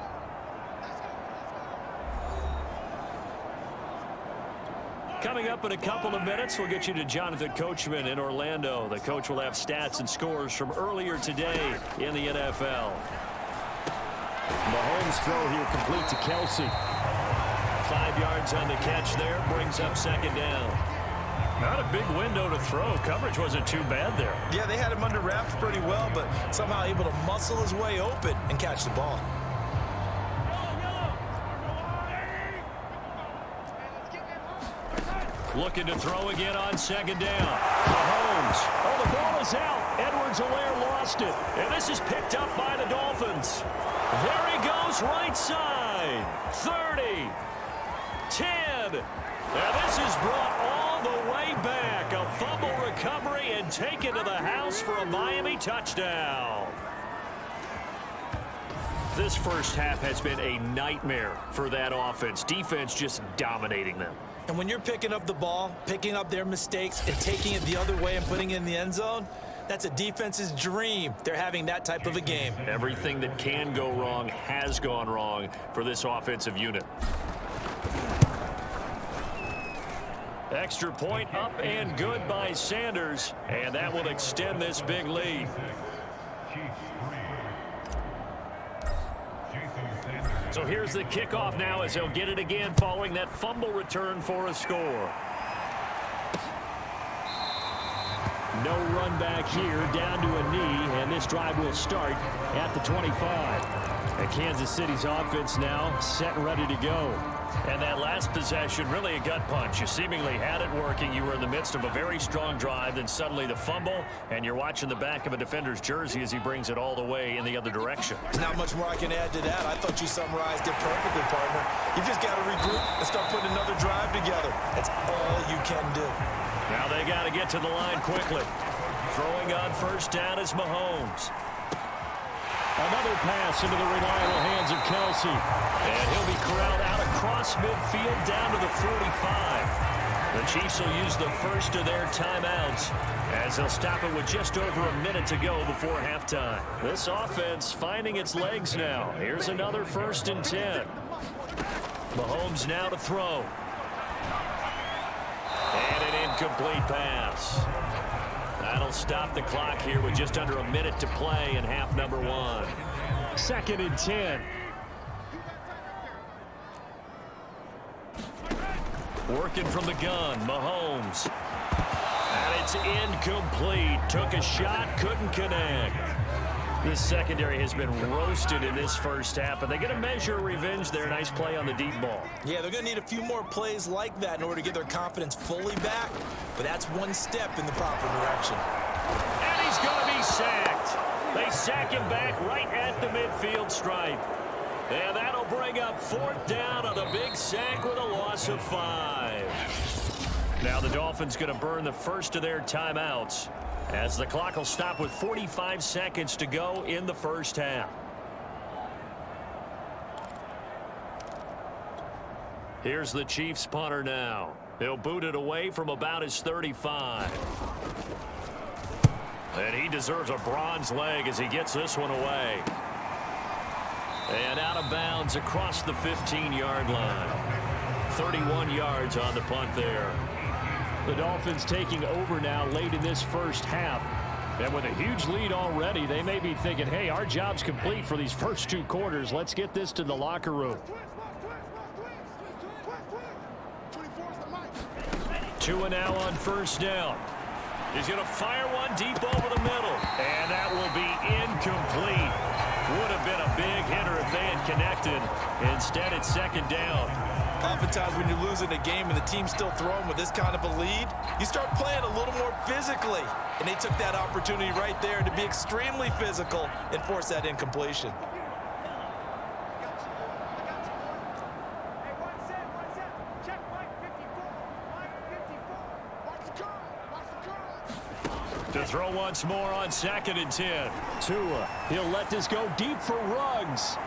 Coming up in a couple of minutes, we'll get you to Jonathan Coachman in Orlando. The coach will have stats and scores from earlier today in the NFL. Mahomes' throw here complete to Kelsey. 5 yards on the catch there, brings up 2nd down. Not a big window to throw. Coverage wasn't too bad there. Yeah, they had him under wraps pretty well, but somehow able to muscle his way open and catch the ball. Looking to throw again on 2nd down. Mahomes. Oh, the ball is out. Edwards-Helaire lost it. And this is picked up by the Dolphins. There he goes, right side. 30. 10. Now this is brought all the way back. A fumble recovery and taken to the house for a Miami touchdown. This first half has been a nightmare for that offense. Defense just dominating them. And when you're picking up the ball, picking up their mistakes, and taking it the other way and putting it in the end zone, that's a defense's dream. They're having that type of a game. Everything that can go wrong has gone wrong for this offensive unit. Extra point up and good by Sanders, and that will extend this big lead. So here's the kickoff now as they'll get it again following that fumble return for a score. No run back here, down to a knee, and this drive will start at the 25. And Kansas City's offense now set and ready to go. And that last possession, really a gut punch. You seemingly had it working. You were in the midst of a very strong drive, then suddenly the fumble, and you're watching the back of a defender's jersey as he brings it all the way in the other direction. There's not much more I can add to that. I thought you summarized it perfectly, partner. You just got to regroup and start putting another drive together. That's all you can do. Now they got to get to the line quickly. Throwing on first down is Mahomes. Another pass into the reliable hands of Kelsey. And he'll be corralled out across midfield down to the 45. The Chiefs will use the first of their timeouts as they'll stop it with just over a minute to go before halftime. This offense finding its legs now. Here's another 1st and 10. Mahomes now to throw. And an incomplete pass. That'll stop the clock here with just under a minute to play in half number 1. 2nd and 10. Working from the gun, Mahomes. And it's incomplete. Took a shot, couldn't connect. This secondary has been roasted in this first half, but they get a measure of revenge there. Nice play on the deep ball. Yeah, they're going to need a few more plays like that in order to get their confidence fully back, but that's one step in the proper direction. And he's going to be sacked. They sack him back right at the midfield stripe. And that'll bring up 4th down on the big sack with a loss of 5. Now the Dolphins going to burn the first of their timeouts as the clock will stop with 45 seconds to go in the first half. Here's the Chiefs punter now. He'll boot it away from about his 35. And he deserves a bronze leg as he gets this one away. And out of bounds across the 15-yard line. 31 yards on the punt there. The Dolphins taking over now late in this first half. And with a huge lead already, they may be thinking, hey, our job's complete for these first 2 quarters. Let's get this to the locker room. Tua now on first down. He's going to fire one deep over the middle. And that will be incomplete. Would have been a big hitter if they had connected. Instead, it's 2nd down. Oftentimes when you're losing a game and the team's still throwing with this kind of a lead, you start playing a little more physically. And they took that opportunity right there to be extremely physical and force that incompletion. To throw once more on 2nd and 10. Tua, he'll let this go deep for Ruggs.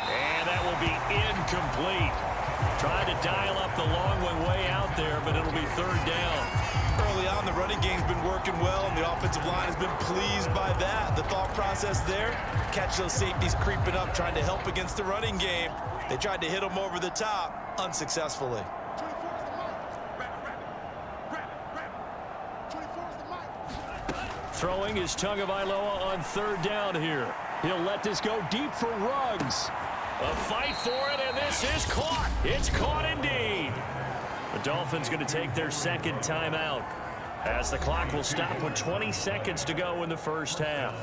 And that will be incomplete. Trying to dial up the long one way out there, but it'll be 3rd down. Early on, the running game's been working well, and the offensive line has been pleased by that. The thought process there, catch those safeties creeping up, trying to help against the running game. They tried to hit them over the top, unsuccessfully. Throwing is Tagovailoa on 3rd down here. He'll let this go deep for Ruggs. A fight for it, and this is caught. It's caught indeed. The Dolphins going to take their 2nd timeout as the clock will stop with 20 seconds to go in the first half.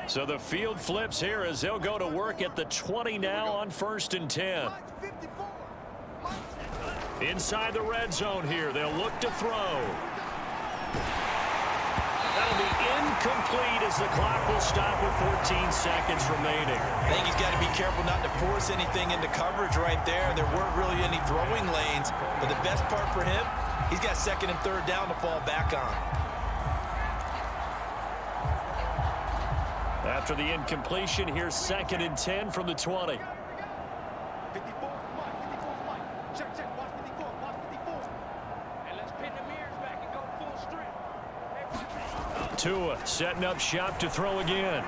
So the field flips here as they'll go to work at the 20 now on 1st and 10. Inside the red zone here, they'll look to throw. That'll be incomplete as the clock will stop with 14 seconds remaining. I think he's got to be careful not to force anything into coverage right there. There weren't really any throwing lanes, but the best part for him, he's got 2nd and 3rd down to fall back on. After the incompletion, here's 2nd and 10 from the 20. Tua setting up shop to throw again.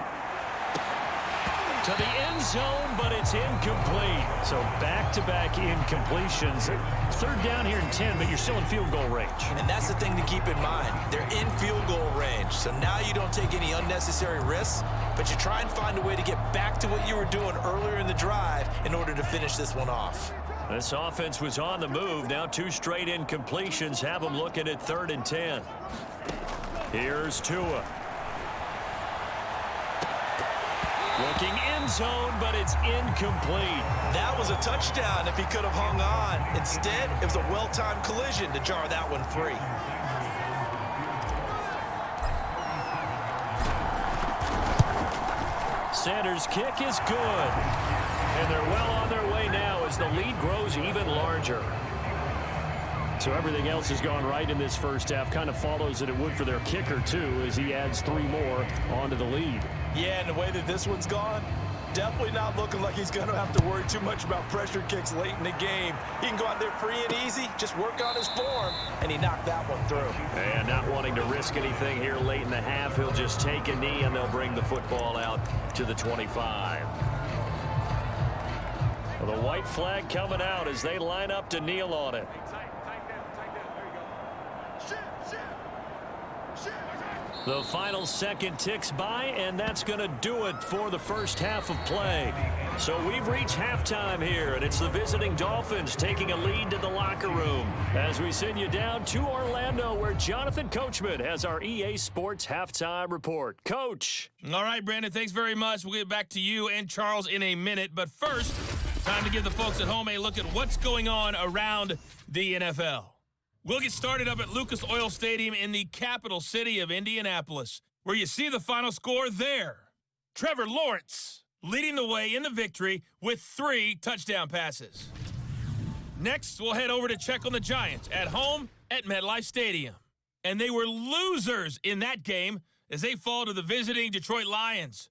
To the end zone, but it's incomplete. So back-to-back incompletions. 3rd down here and 10, but you're still in field goal range. And that's the thing to keep in mind. They're in field goal range. So now you don't take any unnecessary risks, but you try and find a way to get back to what you were doing earlier in the drive in order to finish this one off. This offense was on the move. Now 2 straight incompletions have them looking at 3rd and 10. Here's Tua. Looking end zone, but it's incomplete. That was a touchdown if he could have hung on. Instead, it was a well-timed collision to jar that one free. Sanders' kick is good. And they're well on their way now as the lead grows even larger. So everything else has gone right in this first half. Kind of follows that it would for their kicker, too, as he adds 3 more onto the lead. Yeah, and the way that this one's gone, definitely not looking like he's going to have to worry too much about pressure kicks late in the game. He can go out there free and easy, just work on his form, and he knocked that one through. And not wanting to risk anything here late in the half, he'll just take a knee, and they'll bring the football out to the 25. Well, the white flag coming out as they line up to kneel on it. The final second ticks by, and that's going to do it for the first half of play. So we've reached halftime here, and it's the visiting Dolphins taking a lead to the locker room as we send you down to Orlando, where Jonathan Coachman has our EA Sports halftime report. Coach. All right, Brandon, thanks very much. We'll get back to you and Charles in a minute. But first, time to give the folks at home a look at what's going on around the NFL. We'll get started up at Lucas Oil Stadium in the capital city of Indianapolis, where you see the final score there. Trevor Lawrence leading the way in the victory with 3 touchdown passes. Next, we'll head over to check on the Giants at home at MetLife Stadium. And they were losers in that game as they fall to the visiting Detroit Lions.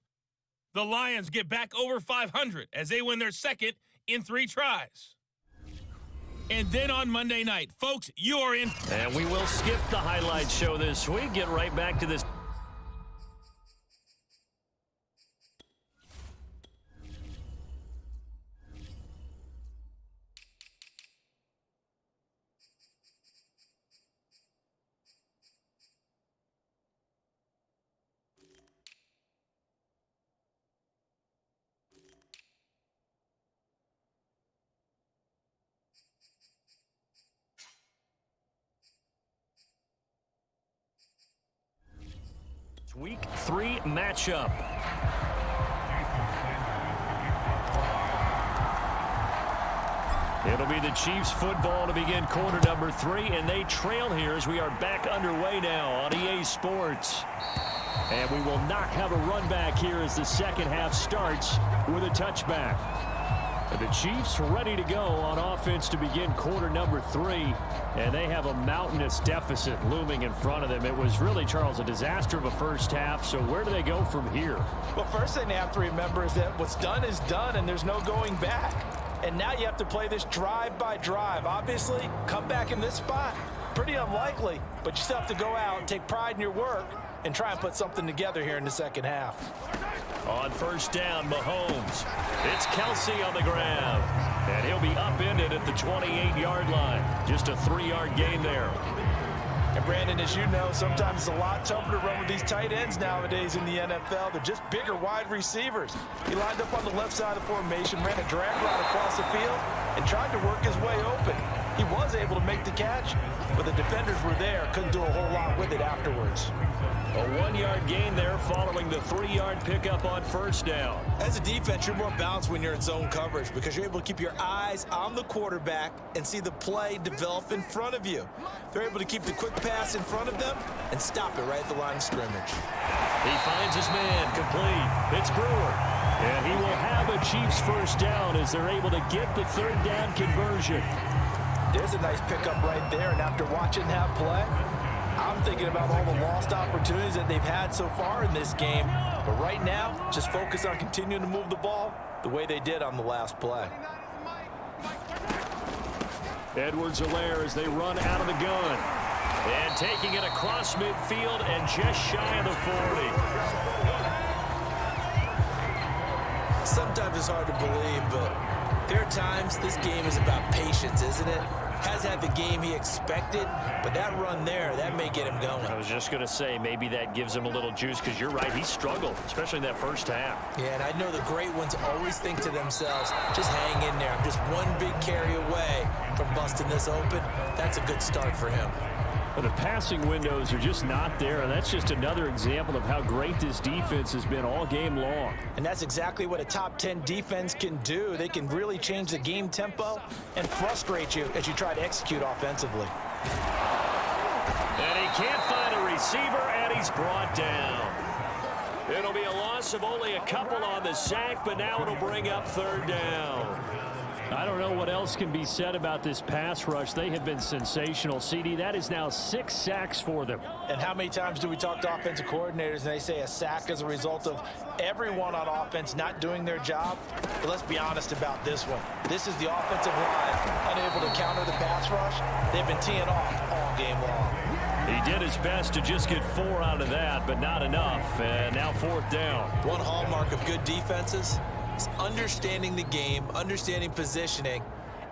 The Lions get back over 500 as they win their second in 3 tries. And then on Monday night, folks, you are in. And we will skip the highlight show this week. Get right back to this. Week 3 matchup. It'll be the Chiefs football to begin quarter number 3, and they trail here as we are back underway now on EA Sports. And we will not have a run back here as the second half starts with a touchback. The Chiefs ready to go on offense to begin quarter number 3, and they have a mountainous deficit looming in front of them. It was really, Charles, a disaster of a first half, so where do they go from here? Well, first thing they have to remember is that what's done is done, and there's no going back. And now you have to play this drive by drive. Obviously, come back in this spot, pretty unlikely, but you still have to go out and take pride in your work and try and put something together here in the second half. On first down, Mahomes. It's Kelsey on the ground. And he'll be upended at the 28-yard line. Just a 3-yard gain there. And Brandon, as you know, sometimes it's a lot tougher to run with these tight ends nowadays in the NFL. They're just bigger wide receivers. He lined up on the left side of the formation, ran a drag route across the field, and tried to work his way open. He was able to make the catch, but the defenders were there, couldn't do a whole lot with it afterwards. A 1-yard gain there following the 3-yard pickup on first down. As a defense, you're more balanced when you're in zone coverage because you're able to keep your eyes on the quarterback and see the play develop in front of you. They're able to keep the quick pass in front of them and stop it right at the line of scrimmage. He finds his man complete. It's Brewer. And he will have a Chiefs first down as they're able to get the third down conversion. There's a nice pickup right there, and after watching that play, I'm thinking about all the lost opportunities that they've had so far in this game. But right now, just focus on continuing to move the ball the way they did on the last play. Edwards-Helaire as they run out of the gun. And taking it across midfield and just shy of the 40. Sometimes it's hard to believe, but there are times this game is about patience, isn't it? Has had the game he expected, but that run there, that may get him going. I was just going to say, maybe that gives him a little juice, because you're right, he struggled, especially in that first half. Yeah, and I know the great ones always think to themselves, just hang in there. I'm just one big carry away from busting this open. That's a good start for him. Well, the passing windows are just not there, and that's just another example of how great this defense has been all game long. And that's exactly what a top 10 defense can do. They can really change the game tempo and frustrate you as you try to execute offensively. And he can't find a receiver, and he's brought down. It'll be a loss of only a couple on the sack, but now it'll bring up third down. I don't know what else can be said about this pass rush. They have been sensational. CD, that is now 6 sacks for them. And how many times do we talk to offensive coordinators and they say a sack is a result of everyone on offense not doing their job? But let's be honest about this one. This is the offensive line unable to counter the pass rush. They've been teeing off all game long. He did his best to just get 4 out of that, but not enough. And now 4th down. One hallmark of good defenses is understanding the game, understanding positioning,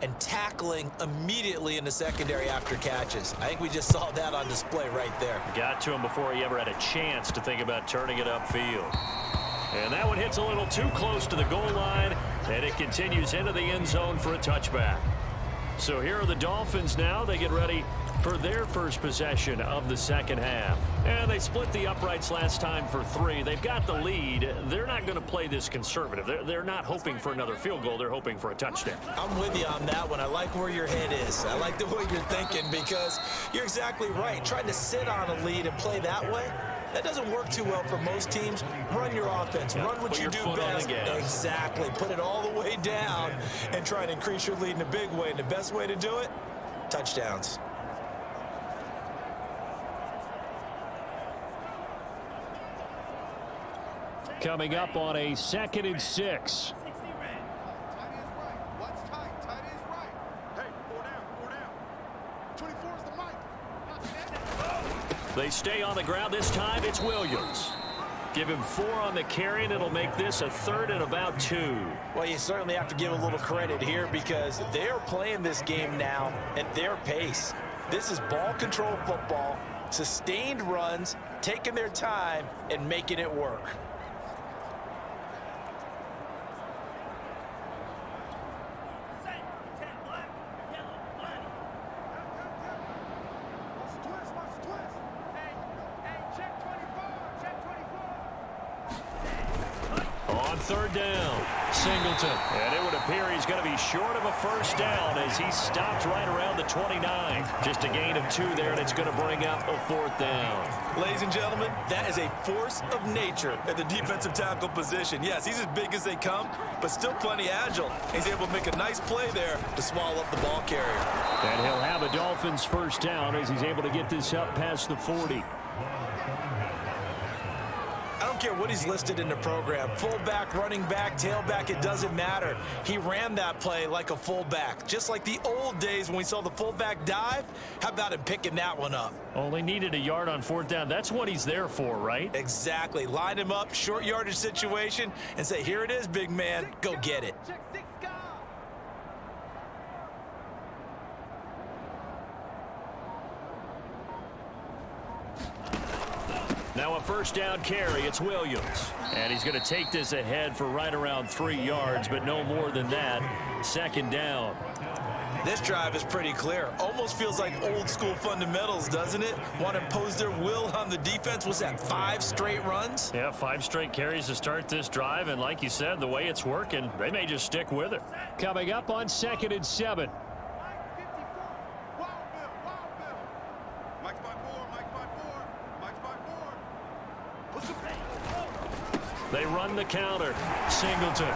and tackling immediately in the secondary after catches. I think we just saw that on display right there. Got to him before he ever had a chance to think about turning it upfield. And that one hits a little too close to the goal line, and it continues into the end zone for a touchback. So here are the Dolphins now. They get ready for their first possession of the second half. And they split the uprights last time for 3. They've got the lead. They're not going to play this conservative. They're not hoping for another field goal. They're hoping for a touchdown. I'm with you on that one. I like where your head is. I like the way you're thinking because you're exactly right. Trying to sit on a lead and play that way, that doesn't work too well for most teams. Run your offense. Run what you do best. Exactly. Put it all the way down and try to increase your lead in a big way. And the best way to do it, touchdowns. Coming up on a 2nd and 6. Tight is right. What's tight? Tight is right. Hey, 4 down. 24 is the mic. They stay on the ground. This time it's Williams. Give him 4 on the carry, and it'll make this a 3rd and about 2. Well, you certainly have to give a little credit here because they're playing this game now at their pace. This is ball control football, sustained runs, taking their time, and making it work. On 3rd down, Singleton. And it would appear he's going to be short of a first down as he stopped right around the 29. Just a gain of 2 there, and it's going to bring up a 4th down. Ladies and gentlemen, that is a force of nature at the defensive tackle position. Yes, he's as big as they come, but still plenty agile. He's able to make a nice play there to swallow up the ball carrier. And he'll have a Dolphins first down as he's able to get this up past the 40. I don't care what he's listed in the program. Fullback, running back, tailback, it doesn't matter. He ran that play like a fullback. Just like the old days when we saw the fullback dive. How about him picking that one up? Only needed a yard on 4th down. That's what he's there for, right? Exactly. Line him up, short yardage situation, and say, here it is, big man. Go get it. Check 6, go. Now a first down carry. It's Williams. And he's going to take this ahead for right around 3 yards, but no more than that. 2nd down. This drive is pretty clear. Almost feels like old school fundamentals, doesn't it? Want to impose their will on the defense. Was that 5 straight runs? Yeah, 5 straight carries to start this drive. And like you said, the way it's working, they may just stick with it. Coming up on 2nd and 7. Mike's by 4, Mike's by 4, Mike's by 4. Push him. They run the counter. Singleton.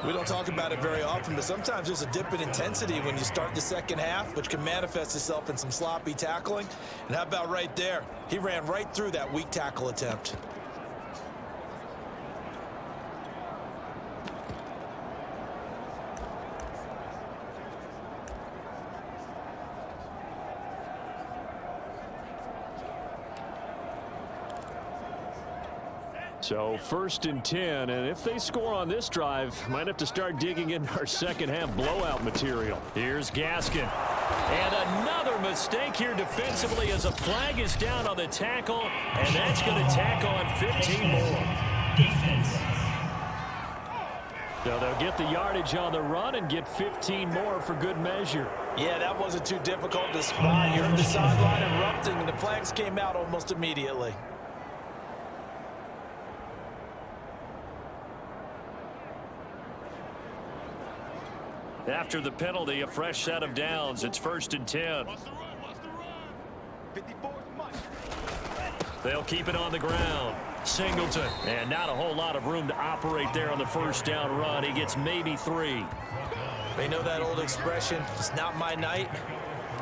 We don't talk about it very often, but sometimes there's a dip in intensity when you start the second half, which can manifest itself in some sloppy tackling. And how about right there? He ran right through that weak tackle attempt. So 1st and 10, and if they score on this drive, might have to start digging in our second half blowout material. Here's Gaskin. And another mistake here defensively as a flag is down on the tackle, and that's going to tack on 15 more. So they'll get the yardage on the run and get 15 more for good measure. Yeah, that wasn't too difficult to spot. You heard the sideline erupting, and the flags came out almost immediately. After the penalty, a fresh set of downs. It's 1st and 10. Watch the run, watch the run. 54 is Mike. They'll keep it on the ground. Singleton. And not a whole lot of room to operate there on the first down run. He gets maybe 3. They know that old expression, it's not my night.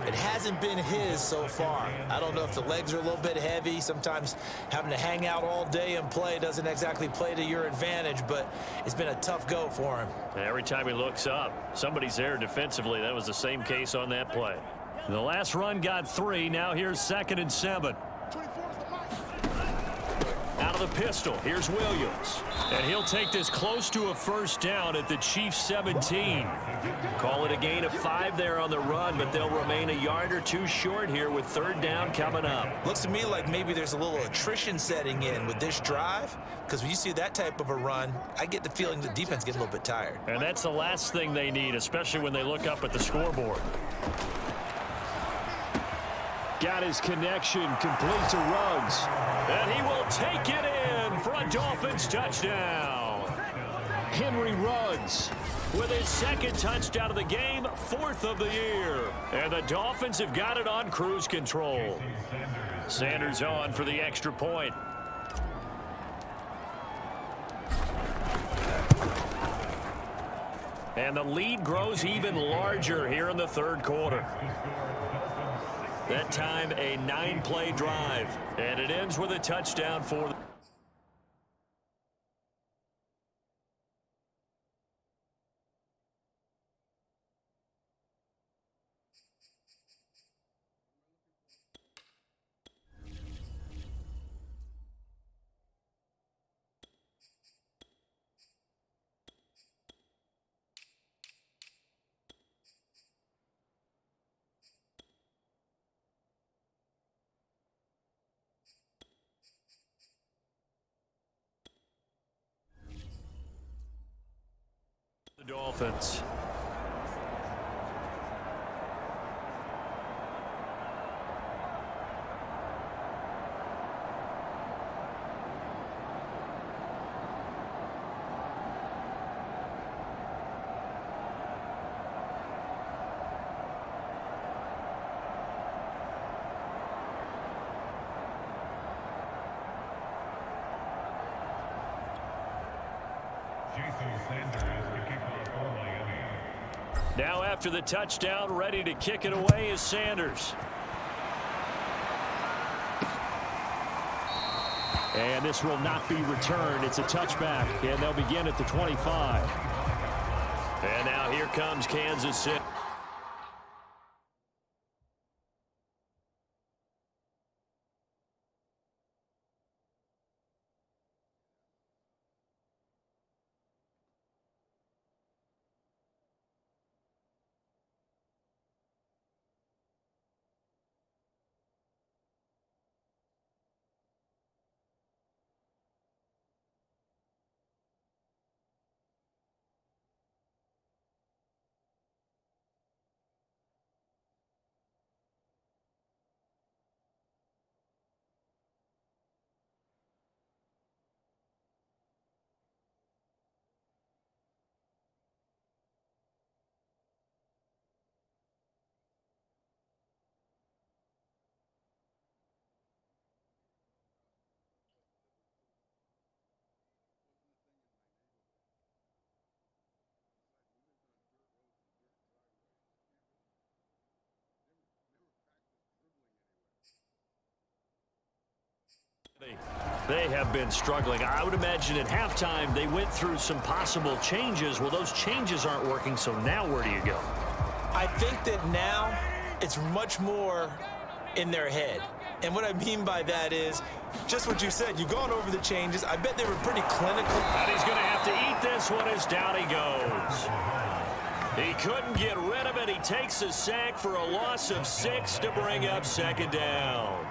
It hasn't been his so far. I don't know if the legs are a little bit heavy. Sometimes having to hang out all day and play doesn't exactly play to your advantage, but it's been a tough go for him. And every time he looks up, somebody's there defensively. That was the same case on that play. The last run got 3. Now here's 2nd and 7. Out of the pistol, here's Williams. And he'll take this close to a first down at the Chiefs' 17. Call it a gain of 5 there on the run, but they'll remain a yard or 2 short here with 3rd down coming up. Looks to me like maybe there's a little attrition setting in with this drive, because when you see that type of a run, I get the feeling the defense gets a little bit tired. And that's the last thing they need, especially when they look up at the scoreboard. Got his connection, complete to Ruggs. And he will take it in for a Dolphins touchdown. Henry Ruggs with his 2nd touchdown of the game, 4th of the year. And the Dolphins have got it on cruise control. Sanders on for the extra point. And the lead grows even larger here in the 3rd quarter. That time a 9-play drive, and it ends with a touchdown for the Dolphins. Now after the touchdown, ready to kick it away is Sanders. And this will not be returned. It's a touchback, and they'll begin at the 25. And now here comes Kansas City. They have been struggling. I would imagine at halftime they went through some possible changes. Well, those changes aren't working, so now where do you go? I think that now it's much more in their head. And what I mean by that is just what you said. You've gone over the changes. I bet they were pretty clinical. And he's going to have to eat this one as down he goes. He couldn't get rid of it. He takes a sack for a loss of 6 to bring up 2nd down.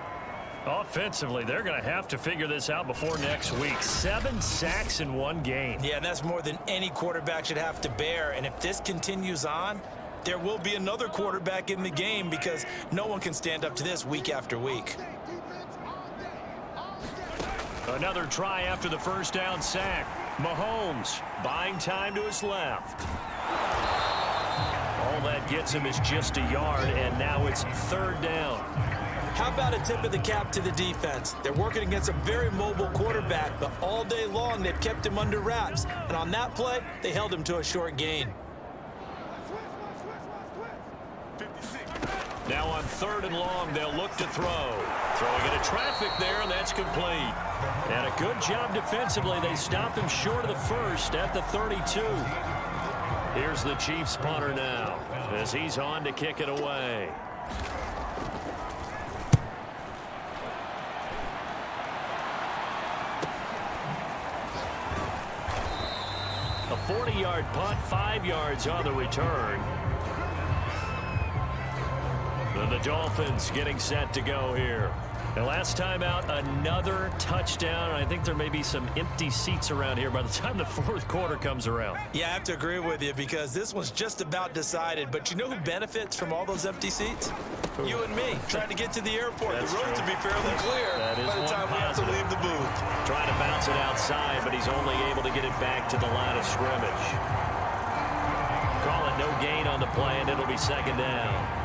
Offensively, they're going to have to figure this out before next week. 7 sacks in one game. Yeah, and that's more than any quarterback should have to bear. And if this continues on, there will be another quarterback in the game because no one can stand up to this week after week. Another try after the first down sack. Mahomes buying time to his left. All that gets him is just a yard, and now it's 3rd down. How about about a tip of the cap to the defense? They're working against a very mobile quarterback, but all day long they've kept him under wraps. And on that play, they held him to a short gain. Now on 3rd and long, they'll look to throw. Throwing into traffic there, and that's complete. And a good job defensively. They stopped him short of the first at the 32. Here's the Chiefs punter now as he's on to kick it away. A 40-yard punt, 5 yards on the return. And the Dolphins getting set to go here. And last time out, another touchdown. I think there may be some empty seats around here by the time the 4th quarter comes around. Yeah, I have to agree with you because this one's just about decided. But you know who benefits from all those empty seats? You and me, trying to get to the airport. That's the roads true. will be fairly clear by the time we have to leave the booth. Trying to bounce it outside, but he's only able to get it back to the line of scrimmage. Call it no gain on the play, and it'll be 2nd down.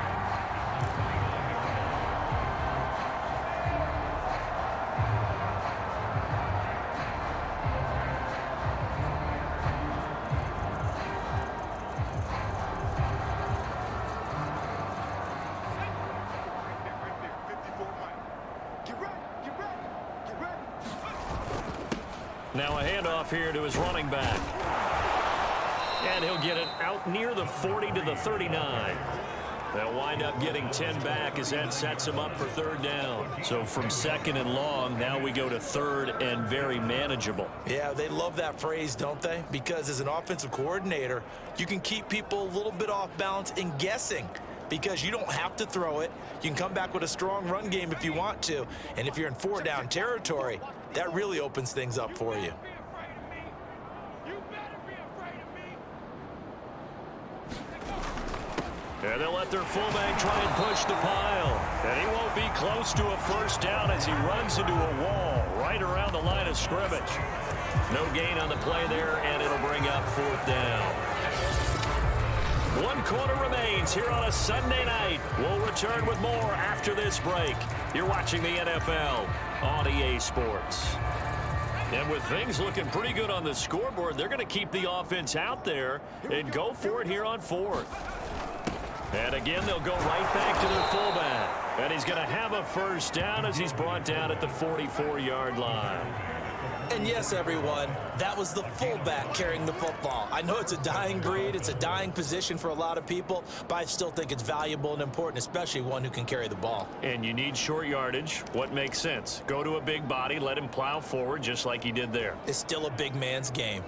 Now a handoff here to his running back. And he'll get it out near the 40 to the 39. They'll wind up getting 10 back as that sets him up for 3rd down. So from 2nd and long, now we go to 3rd and very manageable. Yeah, they love that phrase, don't they? Because as an offensive coordinator, you can keep people a little bit off balance and guessing. Because you don't have to throw it. You can come back with a strong run game if you want to. And if you're in 4-down territory, that really opens things up for you. And they'll let their fullback try and push the pile. And he won't be close to a 1st down as he runs into a wall right around the line of scrimmage. No gain on the play there, and it'll bring up 4th down. 1 quarter remains here on a Sunday night. We'll return with more after this break. You're watching the NFL on EA Sports. And with things looking pretty good on the scoreboard, they're going to keep the offense out there and go for it here on 4th. And again, they'll go right back to their fullback. And he's going to have a 1st down as he's brought down at the 44-yard line. And yes, everyone, that was the fullback carrying the football. I know it's a dying breed. It's a dying position for a lot of people, but I still think it's valuable and important, especially one who can carry the ball. And you need short yardage. What makes sense? Go to a big body, let him plow forward just like he did there. It's still a big man's game.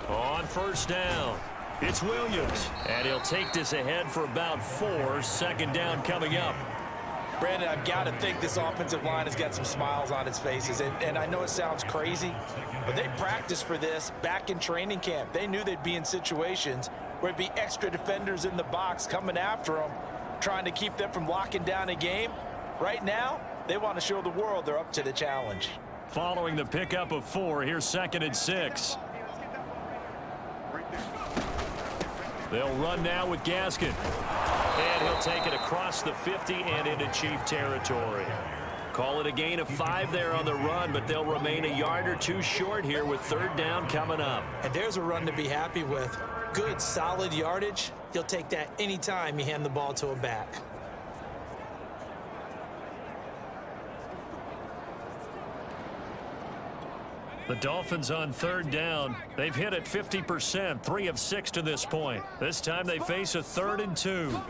On 1st down, it's Williams. And he'll take this ahead for about 4. 2nd down coming up. Brandon, I've got to think this offensive line has got some smiles on its faces. And I know it sounds crazy, but they practiced for this back in training camp. They knew they'd be in situations where it'd be extra defenders in the box coming after them, trying to keep them from locking down a game. Right now, they want to show the world they're up to the challenge. Following the pickup of 4, here's 2nd and 6. They'll run now with Gaskin. And he'll take it across the 50 and into Chief territory. Call it a gain of 5 there on the run, but they'll remain a yard or 2 short here with 3rd down coming up. And there's a run to be happy with. Good, solid yardage. You'll take that anytime you hand the ball to a back. The Dolphins on 3rd down. They've hit it 50%, 3 of 6 to this point. This time they face a 3rd and 2.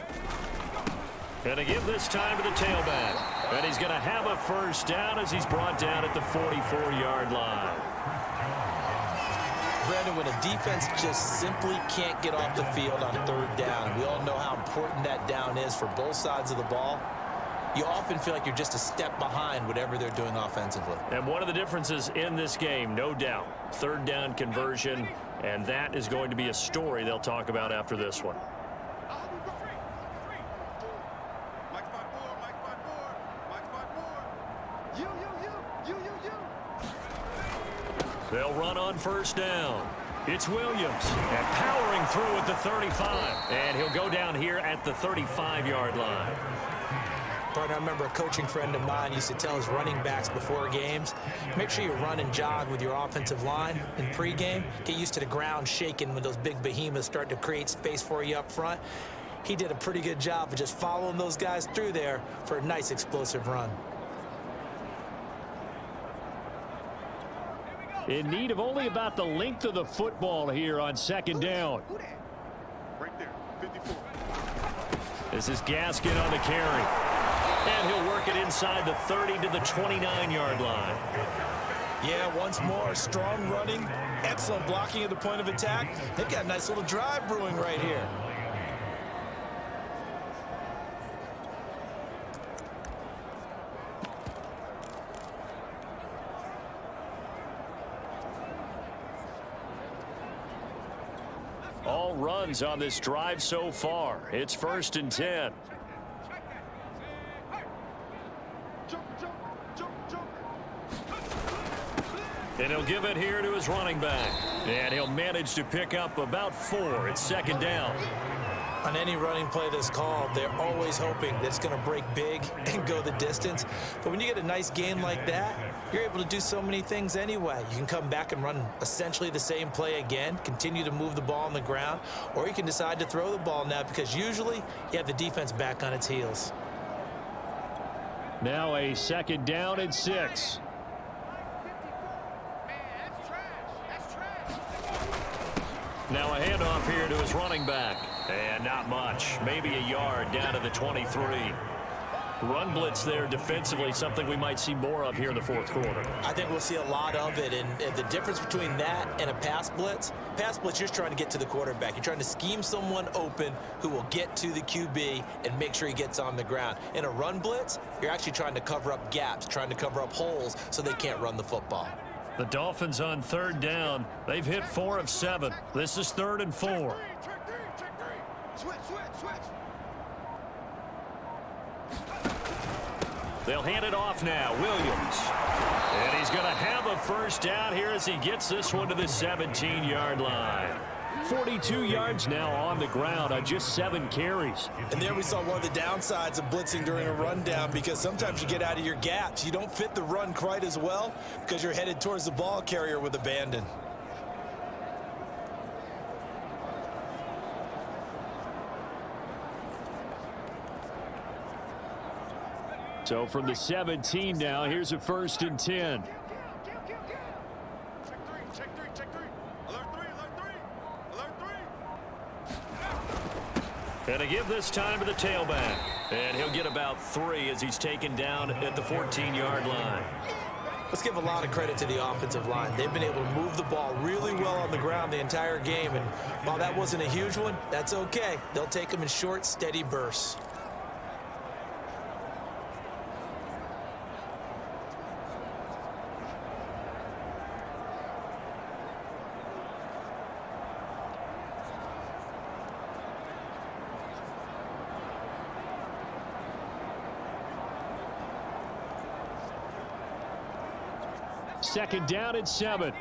And again this time to the tailback. And he's going to have a 1st down as he's brought down at the 44-yard line. Brandon, when a defense just simply can't get off the field on 3rd down, and we all know how important that down is for both sides of the ball, you often feel like you're just a step behind whatever they're doing offensively. And one of the differences in this game, no doubt, 3rd down conversion, and that is going to be a story they'll talk about after this one. They'll run on first down. It's Williams, and powering through at the 35. And he'll go down here at the 35-yard line. Partner, I remember a coaching friend of mine used to tell his running backs before games, make sure you run and jog with your offensive line in pregame. Get used to the ground shaking when those big behemoths start to create space for you up front. He did a pretty good job of just following those guys through there for a nice explosive run. In need of only about the length of the football here on second down. Right there, 54. This is Gaskin on the carry. And he'll work it inside the 30 to the 29-yard line. Yeah, once more, strong running, excellent blocking at the point of attack. They've got a nice little drive brewing right here. All runs on this drive so far. It's 1st and 10. And he'll give it here to his running back. And he'll manage to pick up about 4. It's 2nd down. On any running play that's called, they're always hoping that it's going to break big and go the distance. But when you get a nice gain like that, you're able to do so many things anyway. You can come back and run essentially the same play again, continue to move the ball on the ground, or you can decide to throw the ball now because usually you have the defense back on its heels. Now a 2nd down and 6. Now a handoff here to his running back. And not much. Maybe a yard down to the 23. Run blitz there defensively, something we might see more of here in the 4th quarter. I think we'll see a lot of it. And the difference between that and a pass blitz, you're just trying to get to the quarterback. You're trying to scheme someone open who will get to the QB and make sure he gets on the ground. In a run blitz, you're actually trying to cover up gaps, trying to cover up holes so they can't run the football. The Dolphins on 3rd down. They've hit 4 of 7. This is 3rd and 4. Switch. They'll hand it off now. Williams. And he's going to have a 1st down here as he gets this one to the 17-yard line. 42 yards now on the ground on just 7 carries. And there we saw one of the downsides of blitzing during a rundown because sometimes you get out of your gaps. You don't fit the run quite as well because you're headed towards the ball carrier with abandon. So from the 17 now, here's a 1st and 10. Check three. Alert three. And to give this time to the tailback. And he'll get about 3 as he's taken down at the 14-yard line. Let's give a lot of credit to the offensive line. They've been able to move the ball really well on the ground the entire game. And while that wasn't a huge one, that's okay. They'll take them in short, steady bursts. Second down and 7.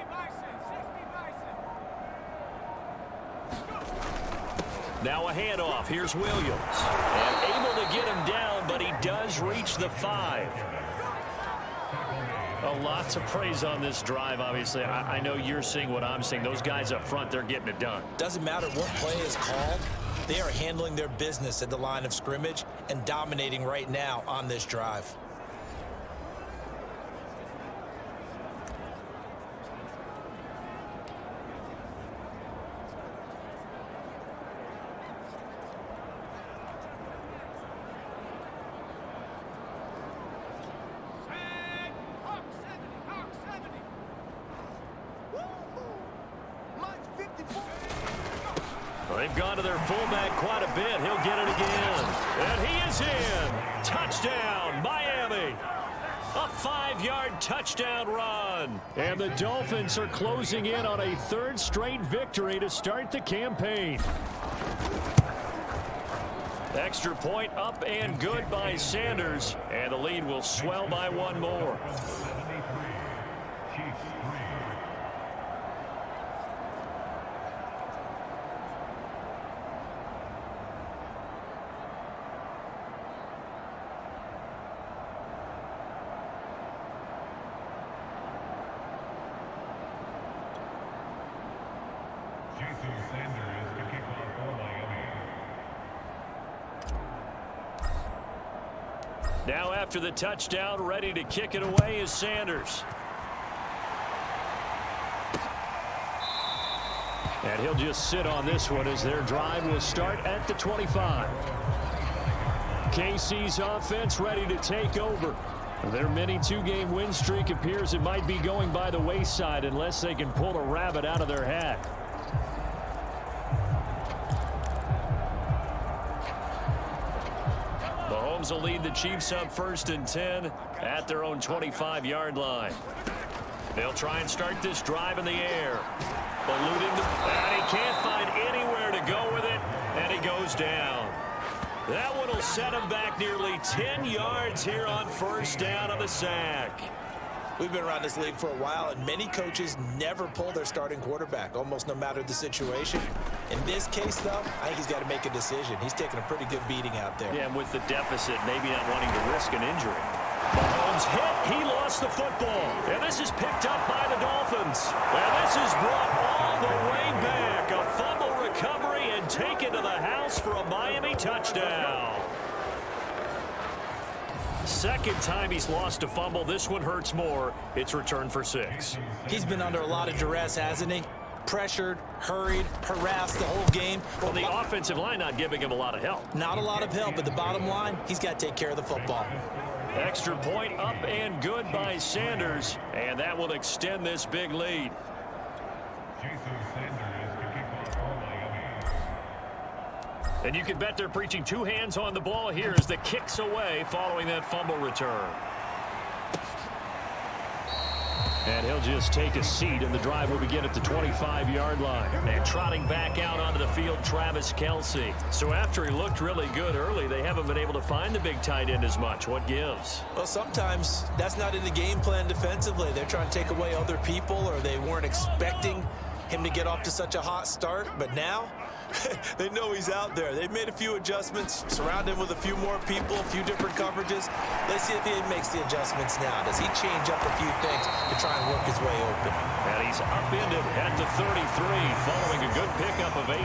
Now a handoff. Here's Williams. And able to get him down, but he does reach the 5. A lot to praise on this drive, obviously. I know you're seeing what I'm seeing. Those guys up front, they're getting it done. Doesn't matter what play is called. They are handling their business at the line of scrimmage and dominating right now on this drive. They've gone to their fullback quite a bit. He'll get it again. And he is in. Touchdown, Miami. A 5-yard touchdown run. And the Dolphins are closing in on a 3rd straight victory to start the campaign. Extra point up and good by Sanders. And the lead will swell by 1 more. Now after the touchdown, ready to kick it away is Sanders. And he'll just sit on this one as their drive will start at the 25. KC's offense ready to take over. Their mini two-game win streak appears it might be going by the wayside unless they can pull a rabbit out of their hat. Mahomes will lead the Chiefs up 1st and 10 at their own 25-yard line. They'll try and start this drive in the air. Eluding and he can't find anywhere to go with it, and he goes down. That one will set him back nearly 10 yards here on 1st down on the sack. We've been around this league for a while, and many coaches never pull their starting quarterback, almost no matter the situation. In this case, though, I think he's got to make a decision. He's taking a pretty good beating out there. Yeah, and with the deficit, maybe not wanting to risk an injury. Mahomes hit. He lost the football. And this is picked up by the Dolphins. And this is brought all the way back. A fumble recovery and taken to the house for a Miami touchdown. Second time he's lost a fumble. This one hurts more. It's returned for 6. He's been under a lot of duress, hasn't he? Pressured, hurried, harassed the whole game. Well, the offensive line not giving him a lot of help. Not a lot of help, but the bottom line, he's got to take care of the football. Extra point up and good by Sanders, and that will extend this big lead. And you can bet they're preaching 2 hands on the ball here as the kick's away following that fumble return. And he'll just take a seat, and the drive will begin at the 25-yard line. And trotting back out onto the field, Travis Kelce. So after he looked really good early, they haven't been able to find the big tight end as much. What gives? Well, sometimes that's not in the game plan defensively. They're trying to take away other people, or they weren't expecting him to get off to such a hot start. But now, they know he's out there. They've made a few adjustments, surround him with a few more people, a few different coverages. Let's see if he makes the adjustments now. Does he change up a few things to try and work his way open? And he's upended at the 33 following a good pickup of 8.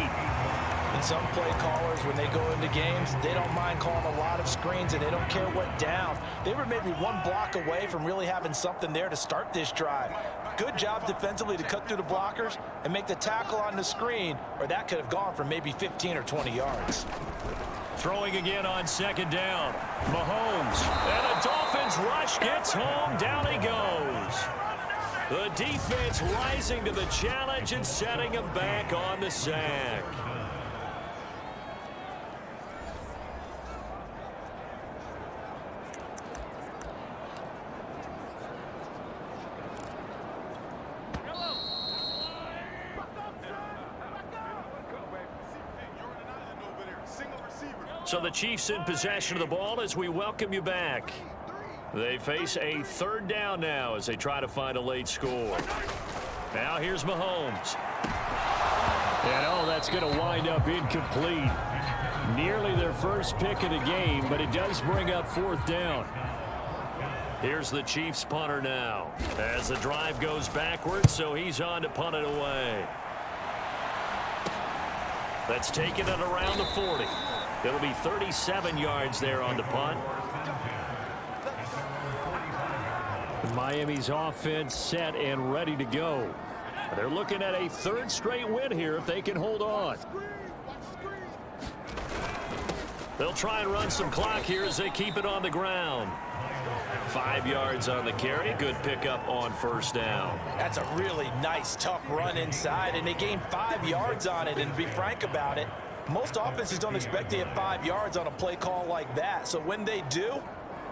And some play callers, when they go into games, they don't mind calling a lot of screens, and they don't care what down. They were maybe one block away from really having something there to start this drive. Good job defensively to cut through the blockers and make the tackle on the screen, or that could have gone for maybe 15 or 20 yards. Throwing again on 2nd down. Mahomes. And the Dolphins rush gets home. Down he goes. The defense rising to the challenge and setting him back on the sack. So the Chiefs in possession of the ball as we welcome you back. They face a 3rd down now as they try to find a late score. Now here's Mahomes. And oh, that's going to wind up incomplete. Nearly their first pick of the game, but it does bring up 4th down. Here's the Chiefs punter now as the drive goes backwards, so he's on to punt it away. That's taken it around the 40. It'll be 37 yards there on the punt. Miami's offense set and ready to go. They're looking at a 3rd straight win here if they can hold on. They'll try and run some clock here as they keep it on the ground. 5 yards on the carry. Good pickup on 1st down. That's a really nice, tough run inside, and they gained 5 yards on it. And to be frank about it, most offenses don't expect to get 5 yards on a play call like that. So when they do,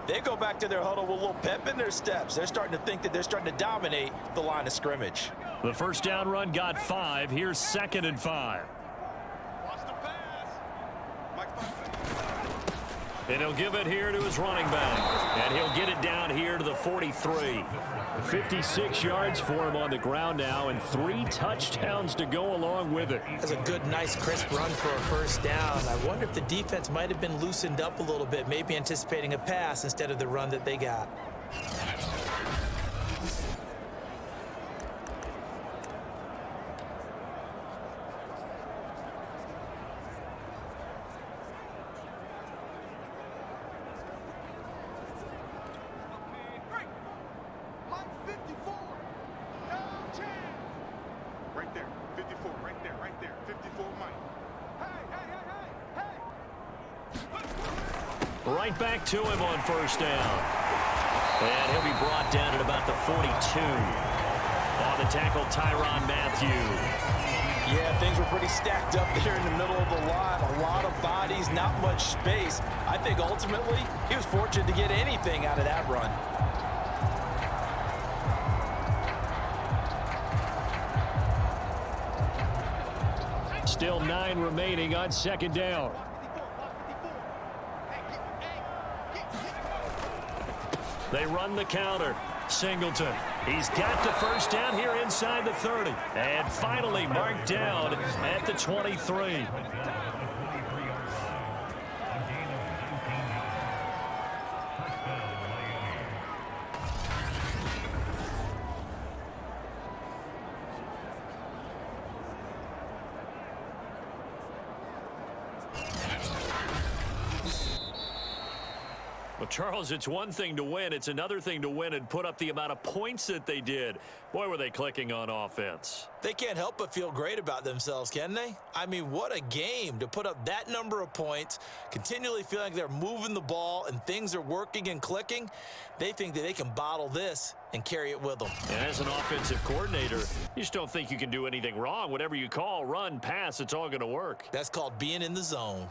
they go back to their huddle with a little pep in their steps. They're starting to think that they're starting to dominate the line of scrimmage. The 1st down run got 5. Here's 2nd and 5. And he'll give it here to his running back. And he'll get it down here to the 43. 56 yards for him on the ground now, and 3 touchdowns to go along with it. That's a good, nice, crisp run for a 1st down. I wonder if the defense might have been loosened up a little bit, maybe anticipating a pass instead of the run that they got. for Mike. Right back to him on first down. And he'll be brought down at about the 42. On the tackle, Tyrann Mathieu. Yeah, things were pretty stacked up there in the middle of the line. A lot of bodies, not much space. I think ultimately he was fortunate to get anything out of that run. Still 9 remaining on second down. They run the counter. Singleton. He's got the first down here inside the 30. And finally marked down at the 23. Well, Charles, it's one thing to win. It's another thing to win and put up the amount of points that they did. Boy, were they clicking on offense. They can't help but feel great about themselves, can they? I mean, what a game to put up that number of points, continually feeling like they're moving the ball and things are working and clicking. They think that they can bottle this and carry it with them. And as an offensive coordinator, you just don't think you can do anything wrong. Whatever you call, run, pass, it's all going to work. That's called being in the zone.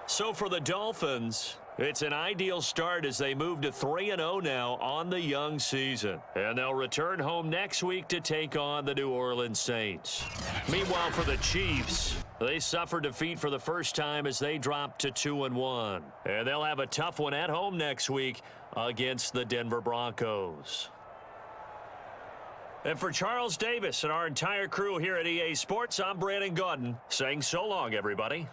So for the Dolphins, it's an ideal start as they move to 3-0 now on the young season. And they'll return home next week to take on the New Orleans Saints. Meanwhile, for the Chiefs, they suffered defeat for the first time as they dropped to 2-1. And they'll have a tough one at home next week against the Denver Broncos. And for Charles Davis and our entire crew here at EA Sports, I'm Brandon Gaudin saying so long, everybody.